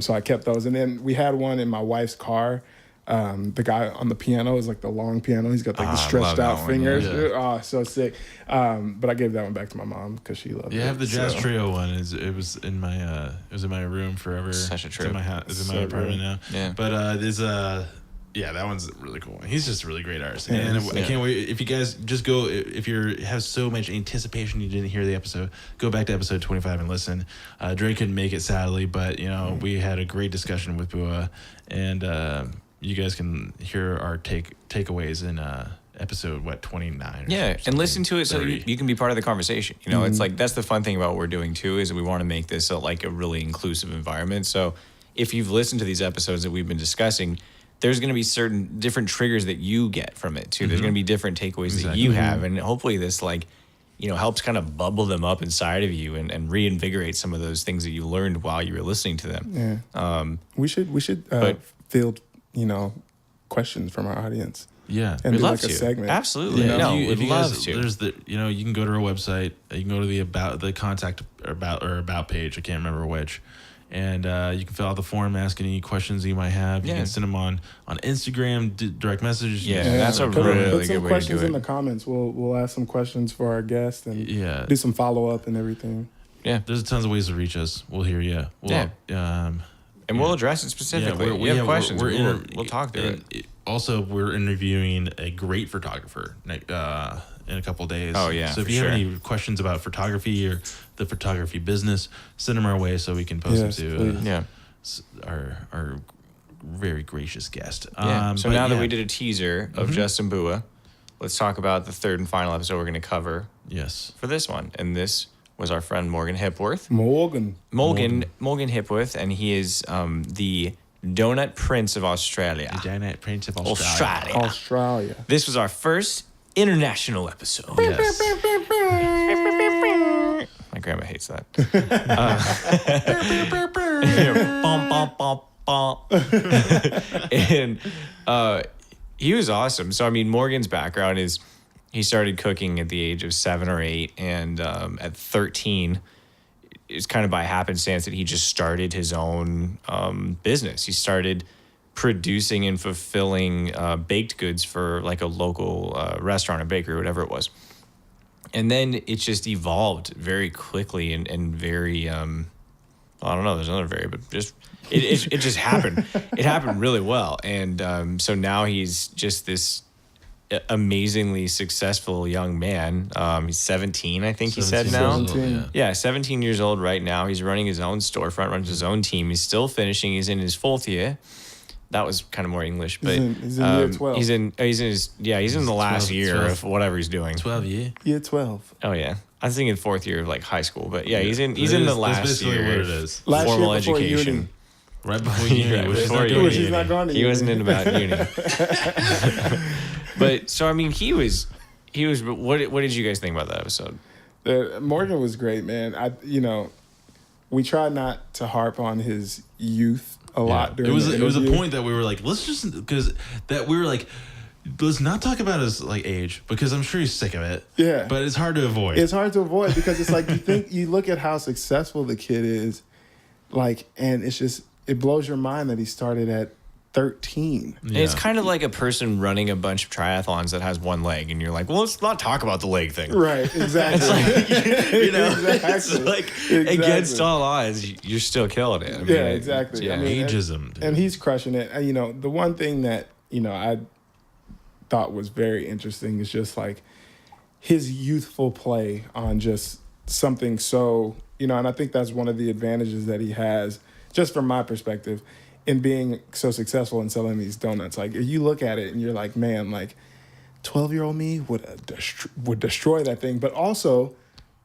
So I kept those, and then we had one in my wife's car. The guy on the piano is like the long piano. He's got like the stretched out fingers. Yeah. Oh, so sick. But I gave that one back to my mom because she loved it. Yeah, I have the jazz trio one. It was in my room forever. Such a trip. It's in my house. It's in my apartment now. Yeah. But there's that one's really cool. He's just a really great artist. And I can't wait. If you guys just go, if you have so much anticipation you didn't hear the episode, go back to episode 25 and listen. Dre couldn't make it, sadly, but we had a great discussion with Bua, and you guys can hear our takeaways in episode 29. Yeah, and listen to it 30. So you can be part of the conversation. It's like that's the fun thing about what we're doing too, is we want to make this like a really inclusive environment. So if you've listened to these episodes that we've been discussing, there's going to be certain different triggers that you get from it too. There's going to be different takeaways that you have, and hopefully this like, helps kind of bubble them up inside of you and reinvigorate some of those things that you learned while you were listening to them. Yeah. We should field, questions from our audience. Yeah. And we'd do love like a to. segment. Absolutely. Yeah, No, if we'd you love guys, to. There's you can go to our website. You can go to the contact about page. I can't remember which. And you can fill out the form, ask any questions you might have. You can send them on Instagram, direct messages. Yeah, that's a really put good some way to do questions it. in the comments. We'll ask some questions for our guest and do some follow up and everything. Yeah, there's tons of ways to reach us. We'll hear you. And we'll address it specifically. We have questions. We'll talk through it. Also, we're interviewing a great photographer in a couple of days. Oh, yeah. So if you have any questions about photography or the photography business, send them our way so we can post them to our very gracious guest. So now that we did a teaser of Justin Bua, let's talk about the third and final episode we're going to cover. Yes. For this one. And this was our friend Morgan Hipworth. Morgan Hipworth, and he is the Donut Prince of Australia. The Donut Prince of Australia. Australia. This was our first international episode. Yes. My grandma hates that. And he was awesome. So, I mean, Morgan's background is he started cooking at the age of 7 or 8. And at 13, it's kind of by happenstance that he just started his own business. He started producing and fulfilling baked goods for like a local restaurant or bakery or whatever it was. And then it just evolved very quickly and very, I don't know, there's another very, but just, it just happened. It happened really well. And so now he's just this amazingly successful young man. He's 17, I think he said now. 17. Yeah, 17 years old right now. He's running his own storefront, runs his own team. He's still finishing. He's in his 4th year. That was kind of more English, but he's in year 12. He's in the last 12, year 12. of whatever he's doing. 12 year. Year 12. Oh yeah, I was thinking 4th year of like high school, but yeah, he's in the That's last basically year what of it is. Last year formal before education. uni. Right before uni. Right which is before not uni. doing Which he's uni. not going to He uni. wasn't in about uni. But so I mean, he was. What did you guys think about that episode? Morgan was great, man. We tried not to harp on his youth a lot during it was the a interview. point that we were like, let's not talk about his like age because I'm sure he's sick of it. Yeah. But it's hard to avoid. It's hard to avoid because it's like you look at how successful the kid is, like, and it blows your mind that he started at 13. And it's kind of like a person running a bunch of triathlons that has one leg, and you're like, well, let's not talk about the leg thing. Right, exactly. It's like against all odds, you're still killing it. I mean, exactly. Yeah. I mean, ageism. and he's crushing it. The one thing that I thought was very interesting is just like his youthful play on just something so and I think that's one of the advantages that he has, just from my perspective, in being so successful in selling these donuts. Like, if you look at it and you're like, man, like 12-year-old me would destroy that thing, but also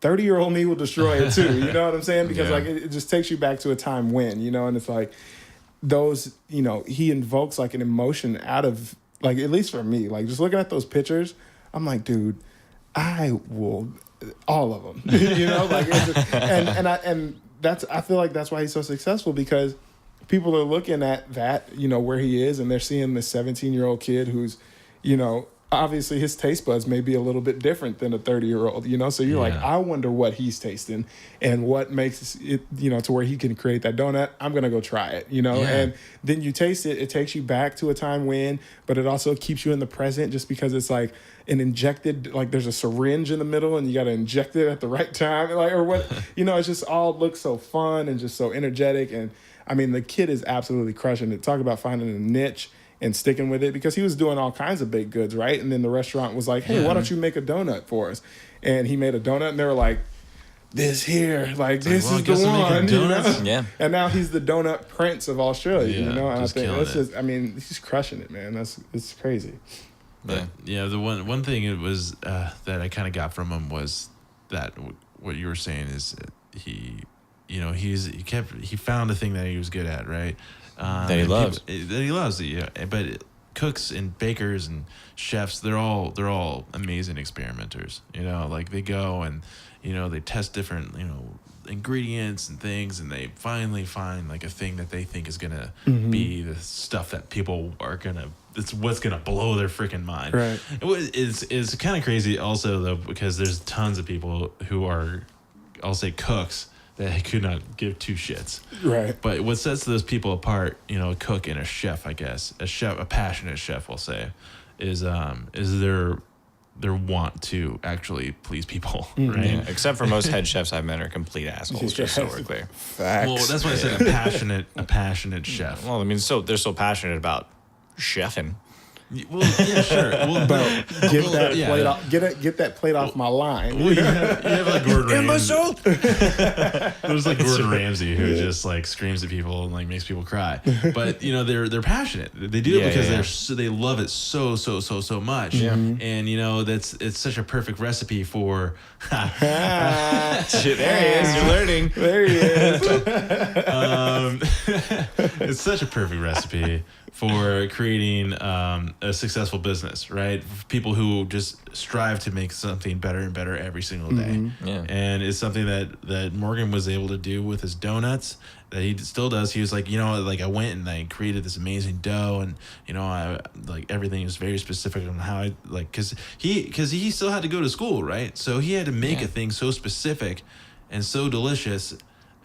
30-year-old me will destroy it too. You know what I'm saying? Because like it just takes you back to a time when, and it's like those, he invokes like an emotion out of, like, at least for me, like just looking at those pictures, I'm like, dude, I will, all of them, like, it's just, and that's, I feel like that's why he's so successful, because people are looking at that, where he is, and they're seeing this 17-year-old kid who's, obviously his taste buds may be a little bit different than a 30-year-old, so you're like, I wonder what he's tasting and what makes it, to where he can create that donut. I'm going to go try it, and then you taste it. It takes you back to a time when, but it also keeps you in the present, just because it's like an injected, like there's a syringe in the middle and you got to inject it at the right time, like, or what, it's just all looks so fun and just so energetic. And I mean, the kid is absolutely crushing it. Talk about finding a niche and sticking with it, because he was doing all kinds of baked goods, right? And then the restaurant was like, hey, why don't you make a donut for us? And he made a donut, and they were like, this here, like, this is the one, Yeah. And now he's the donut prince of Australia, and I think that's killing just, I mean, he's crushing it, man. It's crazy. But the one thing it was that I kind of got from him was that what you were saying is he found a thing that he was good at, right? That he loves. That he loves. Yeah. But cooks and bakers and chefs, they're all amazing experimenters. You know, like they go and, you know, they test different, you know, ingredients and things, and they finally find like a thing that they think is gonna be the stuff that people are gonna. It's what's gonna blow their freaking mind. Right. It's kind of crazy also though, because there's tons of people who are, I'll say, cooks that could not give two shits. Right. But what sets those people apart, you know, a cook and a chef, I guess, a passionate chef, I'll say, is their want to actually please people, right? Yeah, except for most head chefs I've met are complete assholes, just so we're clear. Facts. Well, that's why I said a passionate chef. Well, I mean, so they're so passionate about chefing. Well, yeah, sure. Well, But get that yeah. plate off. Get that plate off my line. Well, you have like Gordon Ramsay. Imbecile! There's like Gordon Ramsay who just like screams at people and like makes people cry. But you know they're passionate. They do it because they love it so much. Yeah. And you know it's such a perfect recipe for. Shit, there he is. You're learning. There he is. It's such a perfect recipe for creating a successful business, right? People who just strive to make something better and better every single day. Yeah. And it's something that Morgan was able to do with his donuts, that he still does. He was like, you know, like I went and I created this amazing dough, and you know, I like everything was very specific on how I like, cause he still had to go to school, right? So he had to make a thing so specific and so delicious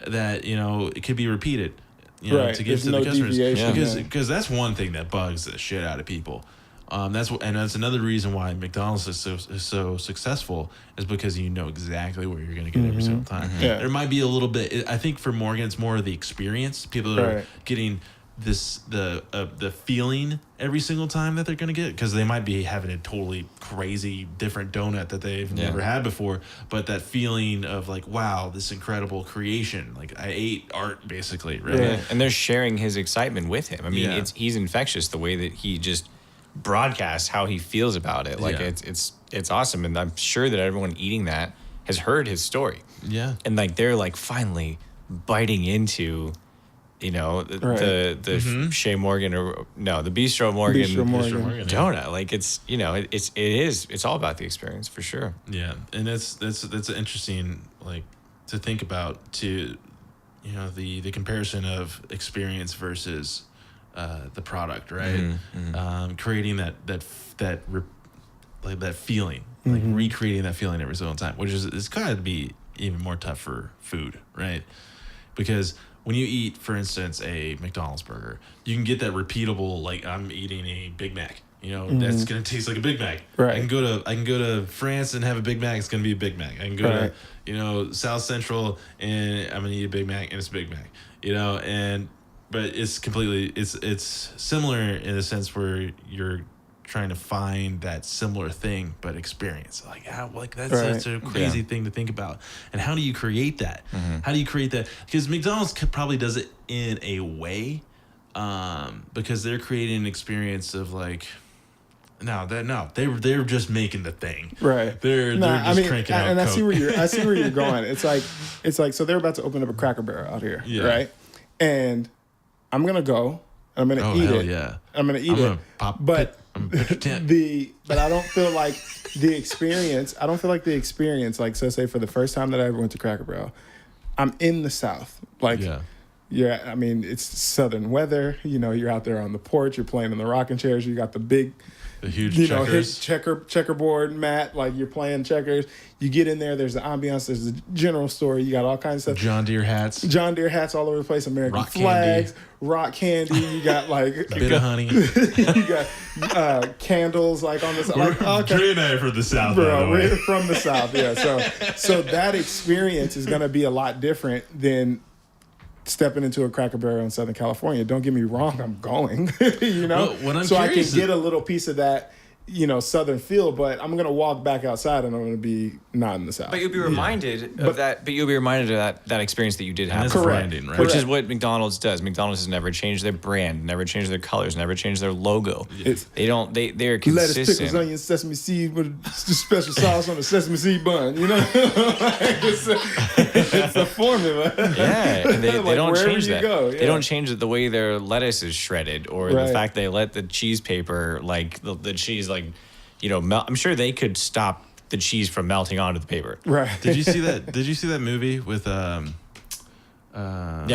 that, you know, it could be repeated. You know, Right. to give There's to no the customers, deviation, because that's one thing that bugs the shit out of people. That's another reason why McDonald's is so successful, is because you know exactly what you're going to get every single time. Yeah. There might be a little bit. I think for Morgan, it's more of the experience. People are Right. getting the feeling every single time that they're going to get, because they might be having a totally crazy different donut that they've never had before, but that feeling of like, wow, this incredible creation, like I ate art basically, right? Yeah. And they're sharing his excitement with him. I mean, Yeah. he's infectious the way that he just broadcasts how he feels about it. Like it's awesome, and I'm sure that everyone eating that has heard his story. Yeah. And like they're like finally biting into, you know, the Shea Morgan or no, the Bistro Morgan, Bistro Morgan. donut. Like it's, you know, it's all about the experience for sure. Yeah, and that's interesting, like to think about, to, you know, the comparison of experience versus the product, right? Creating that feeling, like recreating that feeling every single time, which is it's got to be even more tough for food, right? Because when you eat, for instance, a McDonald's burger, you can get that repeatable, like I'm eating a Big Mac. You know, that's gonna taste like a Big Mac. Right. I can go to France and have a Big Mac. It's gonna be a Big Mac. I can go to, you know, South Central and I'm gonna eat a Big Mac and it's a Big Mac. You know, but it's completely it's similar in the sense where you're trying to find that similar thing but experience, like how, like that's such a crazy thing to think about. And how do you create that? How do you create that? Because McDonald's probably does it in a way, because they're creating an experience of like, they're just making the thing, Right. They're just cranking out and Coke. I see where you're going. It's like so they're about to open up a Cracker Barrel out here, right? And I'm gonna go. I'm gonna eat it. Yeah. I'm gonna eat it. But I'm gonna pitch a tent. but I don't feel like the experience. I don't feel like the experience. Like, so say for the first time that I ever went to Cracker Barrel, I'm in the South. Like, I mean, it's southern weather. You know, you're out there on the porch. You're playing in the rocking chairs. You got the huge you checkers. know, checkerboard mat. Like you're playing checkers. You get in there. There's the ambiance. There's the general store. You got all kinds of stuff. John Deere hats all over the place. American rock flags, candy. Rock candy. You got like a bit of honey. you got candles like on the side. Like, Dre and I are from the South, bro. We're from the South, yeah. So that experience is gonna be a lot different than stepping into a Cracker Barrel in Southern California. Don't get me wrong, I'm going. You know, Well, what I'm so I can curious get a little piece of that Southern feel, but I'm gonna walk back outside and I'm gonna be not in the South. But you'll be reminded of that. But you'll be reminded of that experience that you did have. that's Correct. branding, right? Which is what McDonald's does. McDonald's has never changed their brand, never changed their colors, never changed their logo. It's They're lettuce, consistent. pickles, onions, sesame seed with special sauce on the sesame seed bun. It's a formula. Yeah, and they Like, don't wherever change you that. go, They yeah. don't change the way their lettuce is shredded, or the Right. fact they let the cheese paper, like the cheese, like melt. I'm sure they could stop the cheese from melting onto the paper. Right. Did you see that? Did you see that movie with Yeah,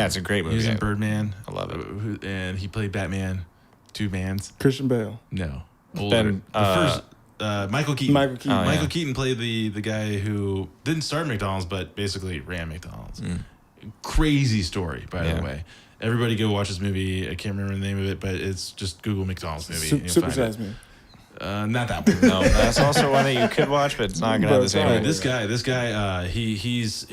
it's a great He was movie. in Birdman. I love it. And he played Batman. Two Mans. Christian Bale. No. Older. Michael Keaton. Michael Keaton. Oh, Michael yeah. Keaton played the guy who didn't start McDonald's, but basically ran McDonald's. Crazy story, by Yeah. the way. Everybody go watch this movie. I can't remember the name of it, but it's just Google McDonald's movie. and you'll Super find it. size me. Not that one. No, that's also one that you could watch, but it's not gonna have the same. But idea. This guy, he's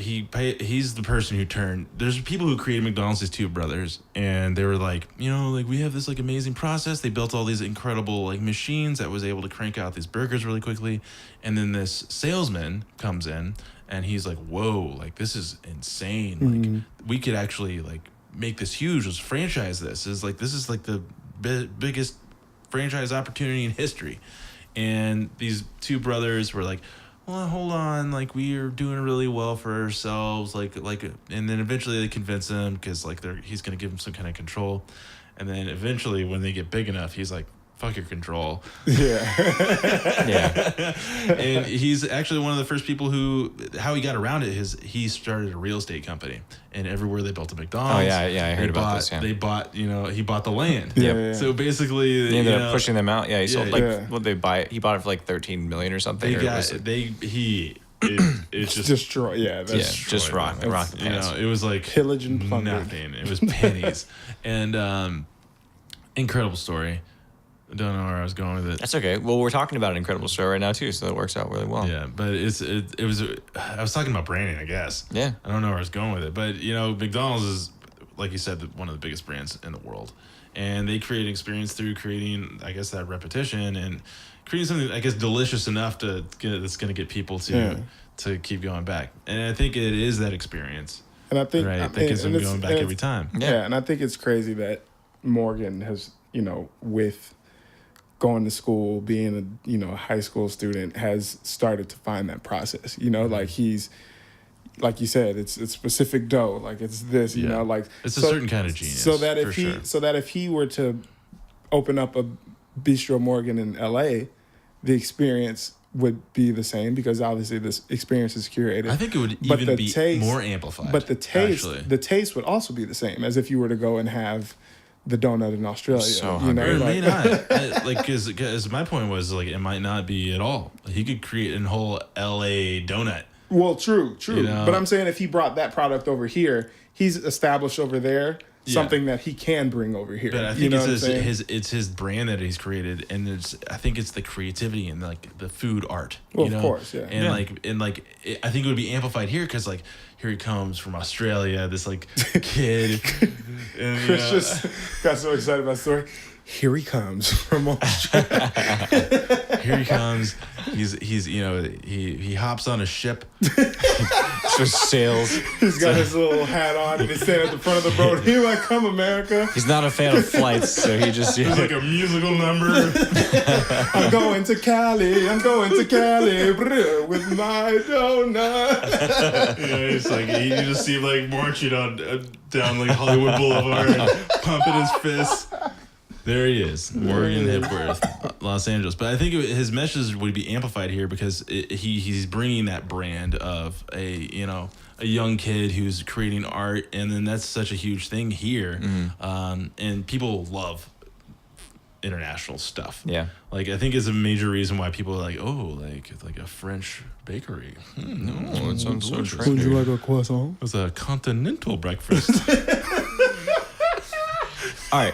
the person who turned. There's people who created McDonald's, these two brothers, and they were like, we have this like amazing process. They built all these incredible like machines that was able to crank out these burgers really quickly, and then this salesman comes in, and he's like, whoa, like this is insane. Like we could actually like make this huge. Let's franchise this. This is like the biggest franchise opportunity in history. And these two brothers were like, well, hold on, like we are doing really well for ourselves, like and then eventually they convince him because like he's gonna give him some kind of control, and then eventually when they get big enough, he's like, fuck your control. Yeah. Yeah, And he's actually one of the first people how he got around it is he started a real estate company, and everywhere they built a McDonald's. Oh, yeah, I heard about this, yeah. They bought, he bought the land. Yeah. So basically, he ended up pushing them out. Yeah, he sold yeah. what they buy. He bought it for like 13 million or something. They or got was it- it's just Destroy. Yeah. That's just rock the pants. it was like Pillage and plunder. nothing. It was pennies. And incredible story. I don't know where I was going with it. That's okay. Well, we're talking about an incredible story right now too, so that works out really well. Yeah, but it was I was talking about branding, I guess. Yeah. I don't know where I was going with it, but McDonald's is, like you said, one of the biggest brands in the world, and they create an experience through creating, I guess, that repetition and creating something, I guess, delicious enough that's going to get people to keep going back. And I think it is that experience, And I think right? I That mean, gets them and it's- going back and every it's- time. Yeah, and I think it's crazy that Morgan has, with going to school, being a high school student, has started to find that process. Like he's, like you said, it's specific dough. Like it's this, Yeah. like It's a certain kind of genius. So that for sure. so that if he were to open up a Bistro Morgan in LA, the experience would be the same because obviously this experience is curated. I think it would But even the be taste- more amplified. But the taste, actually. the taste would also be the same as if you were to go and have the donut in Australia. So Or hungry. it like- may not. Because my point was, like, it might not be at all. He could create a whole LA donut. Well, true. You know? But I'm saying if he brought that product over here, he's established over there something that he can bring over here. But I think you know it's what I'm saying? it's his brand that he's created, and I think it's the creativity and like the food art. Well, of course, yeah. And Yeah. I think it would be amplified here because like here he comes from Australia, this like kid. And, Chris just got so excited about the story. Here he comes from Australia. here he comes. He's he hops on a ship. Just sails. He's got his little hat on and he's standing at the front of the boat. Here I come, America. He's not a fan of flights, so he just It's like a musical number. I'm going to Cali. I'm going to Cali with my donut. It's like you just see him like marching on down like Hollywood Boulevard, and pumping his fists. There he is, Morgan Hipworth, Los Angeles. But I think his message would be amplified here because he's bringing that brand of a young kid who's creating art, and then that's such a huge thing here. And people love international stuff. Yeah. Like I think it's a major reason why people are like, oh, like it's like a French bakery. Oh, it sounds so Would trendy. you like a croissant? It's a continental breakfast. All right.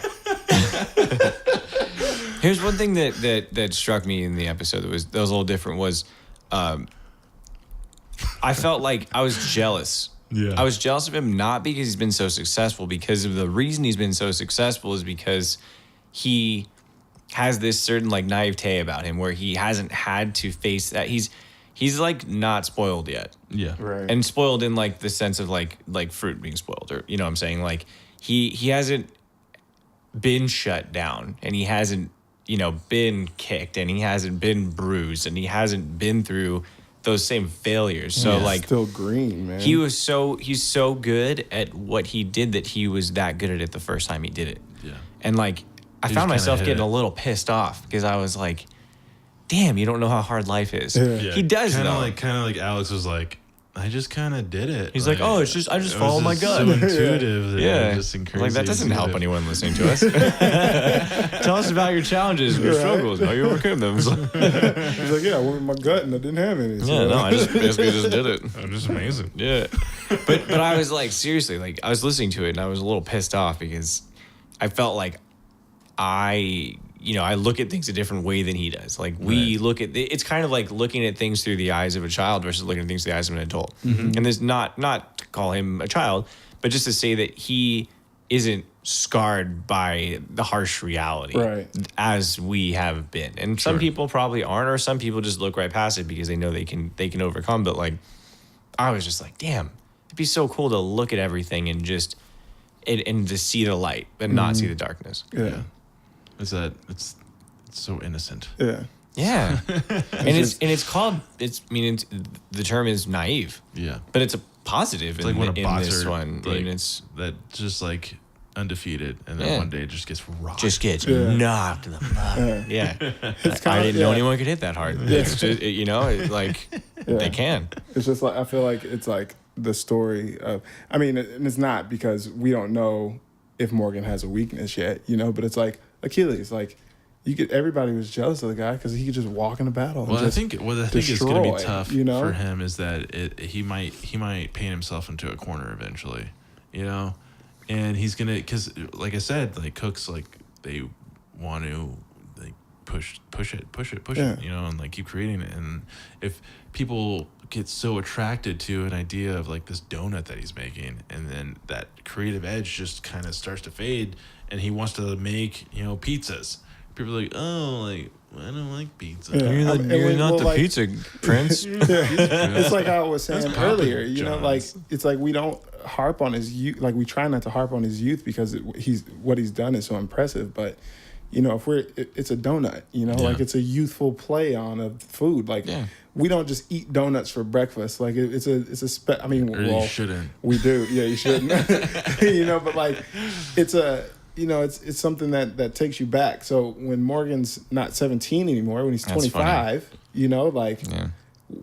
Here's one thing that struck me in the episode that was a little different was, I felt like I was jealous. Yeah. I was jealous of him not because he's been so successful, because of the reason he's been so successful is because he has this certain like naivete about him where he hasn't had to face that. He's like not spoiled yet. Yeah. Right. And spoiled in like the sense of like fruit being spoiled, or you know what I'm saying? Like he hasn't been shut down, and he hasn't, you know, been kicked, and he hasn't been bruised, and he hasn't been through those same failures. So like still green, man. he's so good at what he did that he was that good at it the first time he did it. Yeah. And like I He found just kinda myself hit getting it. a little pissed off because I was like, damn, you don't know how hard life is. Yeah. Yeah. He does kind though. of like Alex was like, I just kind of did it. He's like, oh, it's just I just follow my gut. So intuitive. Yeah, Just and crazy like that doesn't help intuitive. anyone listening to us. Tell us about your challenges, your struggles, how you overcame them. He's like, yeah, I went with my gut and I didn't have any. So. Yeah, no, I just basically just did it. I'm just amazing. Yeah, but I was like, seriously, like I was listening to it and I was a little pissed off because I felt like I look at things a different way than he does. Like we look at it's kind of like looking at things through the eyes of a child versus looking at things through the eyes of an adult. Mm-hmm. And there's not to call him a child, but just to say that he isn't scarred by the harsh reality Right. as we have been. And some people probably aren't, or some people just look right past it because they know they can overcome. But like I was just like, damn, it'd be so cool to look at everything and just and to see the light and not see the darkness. Yeah. It's so innocent. Yeah. Yeah. and it's called the term is naive, Yeah. but it's a positive It's like when a in boxer this one. like, And it's that just like undefeated, and then Yeah. one day just gets rocked. just gets Yeah. knocked in the mud. Yeah. It's I didn't know yeah. anyone could hit that hard. It's just, it's like they can. It's just like I feel like it's like the story of. I mean, and it's not because we don't know if Morgan has a weakness yet, you know. But it's like Achilles, like everybody was jealous of the guy because he could just walk in a battle. Well, and I just think is going to be destroy, tough you know? for him is that he might paint himself into a corner eventually, you know, and he's gonna because like I said, like cooks like they want to like push it, Yeah. you know, and like keep creating it, and if people get so attracted to an idea of like this donut that he's making, and then that creative edge just kind of starts to fade, and he wants to make pizzas. People are like, oh, like I don't like pizza. Yeah. You're not the like, pizza prince. Yeah. It's like I was saying That's earlier, Papa you know, like John's. it's like we don't harp on his youth, like we try not to harp on his youth because what he's done is so impressive. But you know, it's a donut, you know, Yeah. like it's a youthful play on a food. Like Yeah. we don't just eat donuts for breakfast. Like it's a I mean, Or well, you shouldn't. we do, yeah, you shouldn't, you know, but like it's something that takes you back. So when Morgan's not 17 anymore, when he's That's 25, you know, like. Yeah.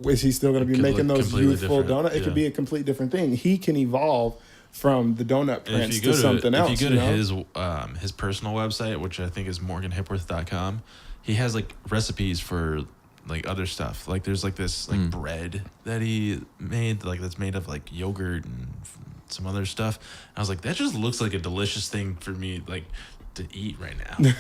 Is he still going to be Could making look those completely youthful different, donuts? It yeah. could be a complete different thing. He can evolve from the donut And prince to something else. If you go to know? his personal website, which I think is morganhipworth.com, he has like recipes for like other stuff. Like there's like this like bread that he made, like that's made of like yogurt and some other stuff. I was like, that just looks like a delicious thing for me like to eat right now.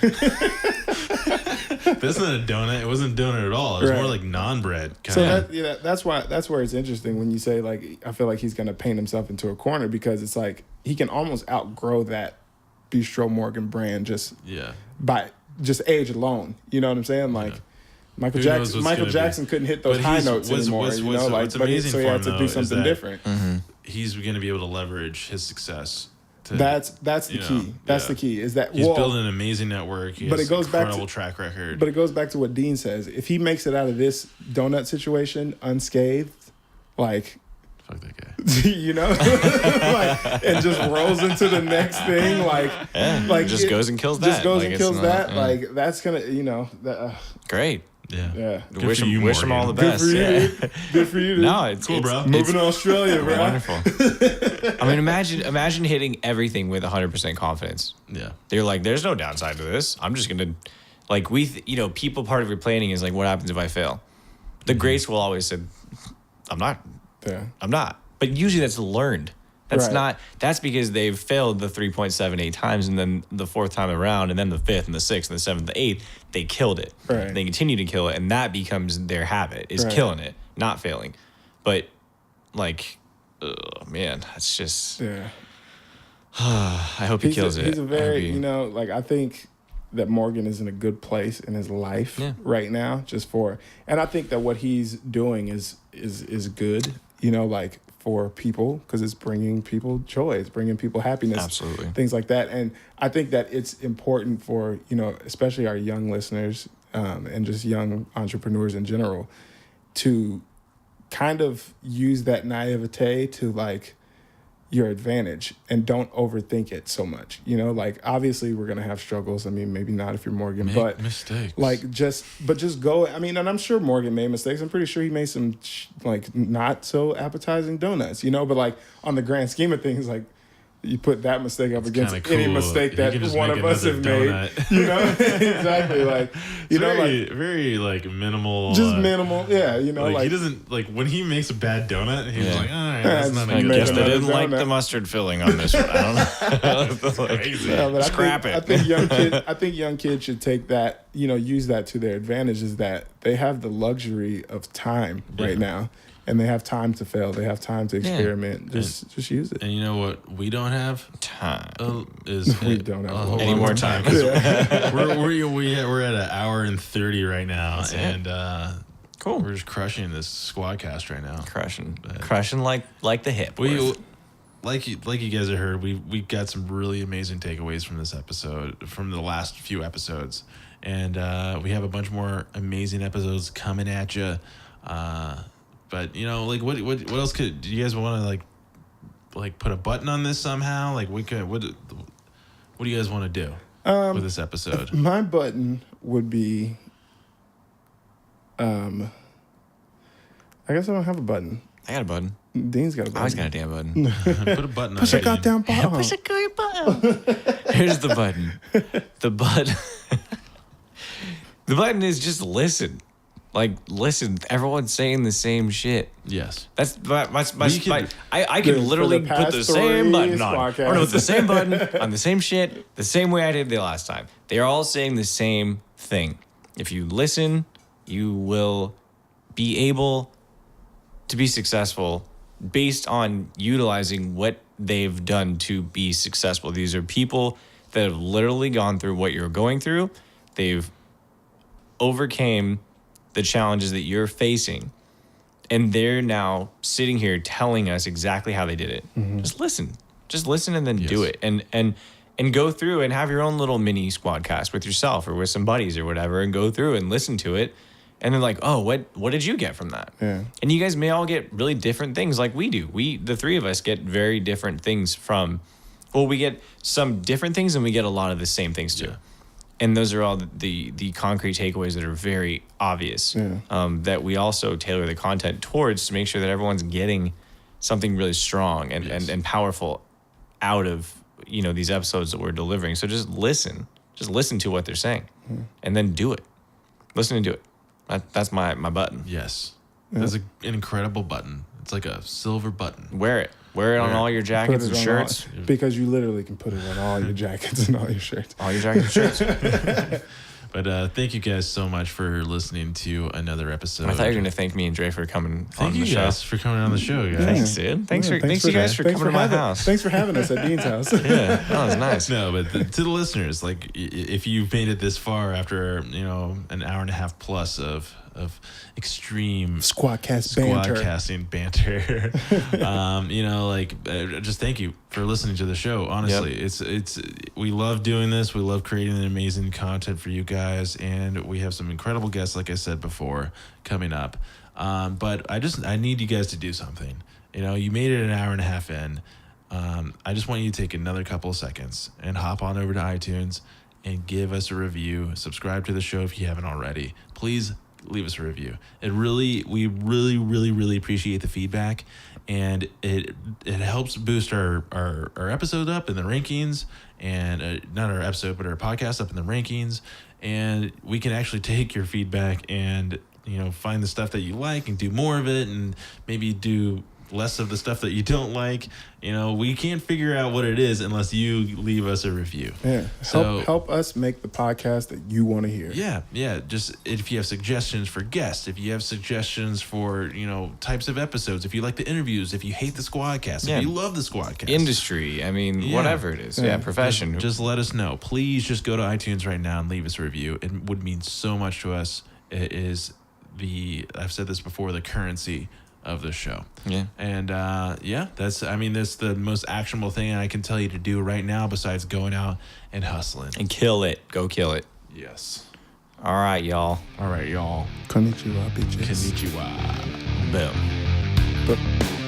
That's not a donut. It wasn't a donut at all. It was Right. more like non-bread. So Kinda. that's where it's interesting when you say like I feel like he's going to paint himself into a corner because it's like he can almost outgrow that Bistro Morgan brand just Yeah. by just age alone. You know what I'm saying? Like Yeah. Michael Who knows Jackson. what's Michael gonna Jackson couldn't hit those But high he's- notes what's- anymore. what's- You what's- know, like what's but amazing so he for had him, to though, do is something that- different. He's going to be able to leverage his success. To, That's the you know, key. That's yeah. the key. Is that He's well, building an amazing network. He but has it goes back to- incredible track record. But it goes back to what Dean says. If he makes it out of this donut situation unscathed, like, Fuck that guy. you know, like, and just rolls into the next thing, like just goes and kills Just that. goes Like, and it's kills not- that. yeah. Like that's gonna, you know, Great. Yeah. yeah. Good Wish for him, you, wish him all the Morgan. best. Good for you. Yeah. Dude. Good for you. Dude. No, it's Cool, bro. Moving to Australia, bro. wonderful. I mean, imagine hitting everything with 100% confidence. Yeah. You're like, there's no downside to this. I'm just gonna, like, people. Part of your planning is like, what happens if I fail? The greats will always say, I'm not. Yeah. But usually that's learned. That's Right. not. That's because they've failed the 3.78 times, and then the fourth time around, and then the fifth, and the sixth, and the seventh, the eighth, they killed it. Right. They continue to kill it, and that becomes their habit: is Right. killing it, not failing. But like, man, that's just. Yeah. I hope he kills it. He's a very, That'd be- you know, like I think that Morgan is in a good place in his life Yeah. right now, and I think that what he's doing is good, you know, like for people, because it's bringing people joy, it's bringing people happiness, Absolutely. things like that. And I think that it's important for, you know, especially our young listeners, and just young entrepreneurs in general, to kind of use that naivete to like your advantage and don't overthink it so much. You know, like obviously we're gonna have struggles. I mean, maybe not if you're Morgan, Make but mistakes. like just go. I mean, and I'm sure Morgan made mistakes. I'm pretty sure he made some like not so appetizing donuts. You know, but like on the grand scheme of things, like you put that mistake up against kinda any cool. mistake He that can just one make of us have another made. donut. You know, exactly. Like you know, very, like very like minimal. just minimal. Yeah, you know, Like, he doesn't like when he makes a bad donut. He's Yeah. like, all right, Yeah, that's it's not fine. a I good guess Make they donut. another didn't like donut. the mustard filling on this one. I don't know. Like, Crazy. Yeah, but Scrap I it. think I think young kids should take that, you know, use that to their advantage, is that they have the luxury of time right now, and they have time to fail. They have time to experiment. Just use it. And you know what we don't have Time. is We don't have a whole Any lot more of time. we're at an hour and 30 right now, That's it. and Cool. we're just crushing this Squadcast right now. Crushing like the hip. We worth. like you guys have heard, we got some really amazing takeaways from this episode, from the last few episodes, and we have a bunch more amazing episodes coming at you. But you know, like what else do you guys want to like put a button on this somehow? Like what do you guys want to do with this episode? My button would be, I guess I don't have a button. I got a button. Dean's got a I button. always got a damn button. Put a button on Push a it. goddamn button. Push a good button. Here's the button. The button. The button is just listen. Like, listen. Everyone's saying the same shit. Yes. That's my We could- I Dude, can for literally the put past the same 3 button on. Squadcasts. Or no, the same button on the same shit, the same way I did the last time. They are all saying the same thing. If you listen, you will be able to be successful based on utilizing what they've done to be successful. These are people that have literally gone through what you're going through. They've overcame the challenges that you're facing, and they're now sitting here telling us exactly how they did it. Just listen and then do Yes. it, and go through and have your own little mini Squadcast with yourself or with some buddies or whatever, and go through and listen to it, and then like, oh, what did you get from that? Yeah. And you guys may all get really different things like we do. The three of us get very different things from, well, we get some different things and we get a lot of the same things too. Yeah. And those are all the concrete takeaways that are very obvious, that we also tailor the content towards to make sure that everyone's getting something really strong and powerful out of, you know, these episodes that we're delivering. So just listen to what they're saying, and then do it. Listen and do it. That's my button. Yes. That's an incredible button. It's like a silver button. Wear it on all your Put jackets it and on shirts. because you literally can put it on all your jackets and all your shirts. All your jackets and shirts. But thank you guys so much for listening to another episode. I thought you were gonna thank me and Dre for coming Thank on you the show. guys for coming on the show, guys. Thanks, dude. Thanks you guys for coming to my house. Thanks for having us at Dean's house. Yeah, that was nice. No, but to the listeners, like if you've made it this far after, you know, an hour and a half plus of extreme Squadcast banter. Squadcasting banter, you know, like just thank you for listening to the show. Honestly, it's we love doing this. We love creating amazing content for you guys, and we have some incredible guests, like I said before, coming up. But I need you guys to do something. You know, you made it an hour and a half in. I just want you to take another couple of seconds and hop on over to iTunes and give us a review. Subscribe to the show if you haven't already. Please leave us a review. We really appreciate the feedback, and it helps boost our episode up in the rankings, and not our episode, but our podcast up in the rankings. And we can actually take your feedback and, you know, find the stuff that you like and do more of it, and maybe do less of the stuff that you don't like. We can't figure out what it is unless you leave us a review. Yeah. Help us make the podcast that you want to hear. Yeah. Just if you have suggestions for guests, if you have suggestions for, types of episodes, if you like the interviews, if you hate the Squadcast, if you love the Squadcast. Industry, whatever it is. Yeah, profession. Just let us know. Please just go to iTunes right now and leave us a review. It would mean so much to us. It is I've said this before, the currency of the show. Yeah. And that's the most actionable thing I can tell you to do right now besides going out and hustling. And kill it. Go kill it. Yes. All right, y'all. All right, y'all. Konnichiwa, bitches. Konnichiwa. Boom. But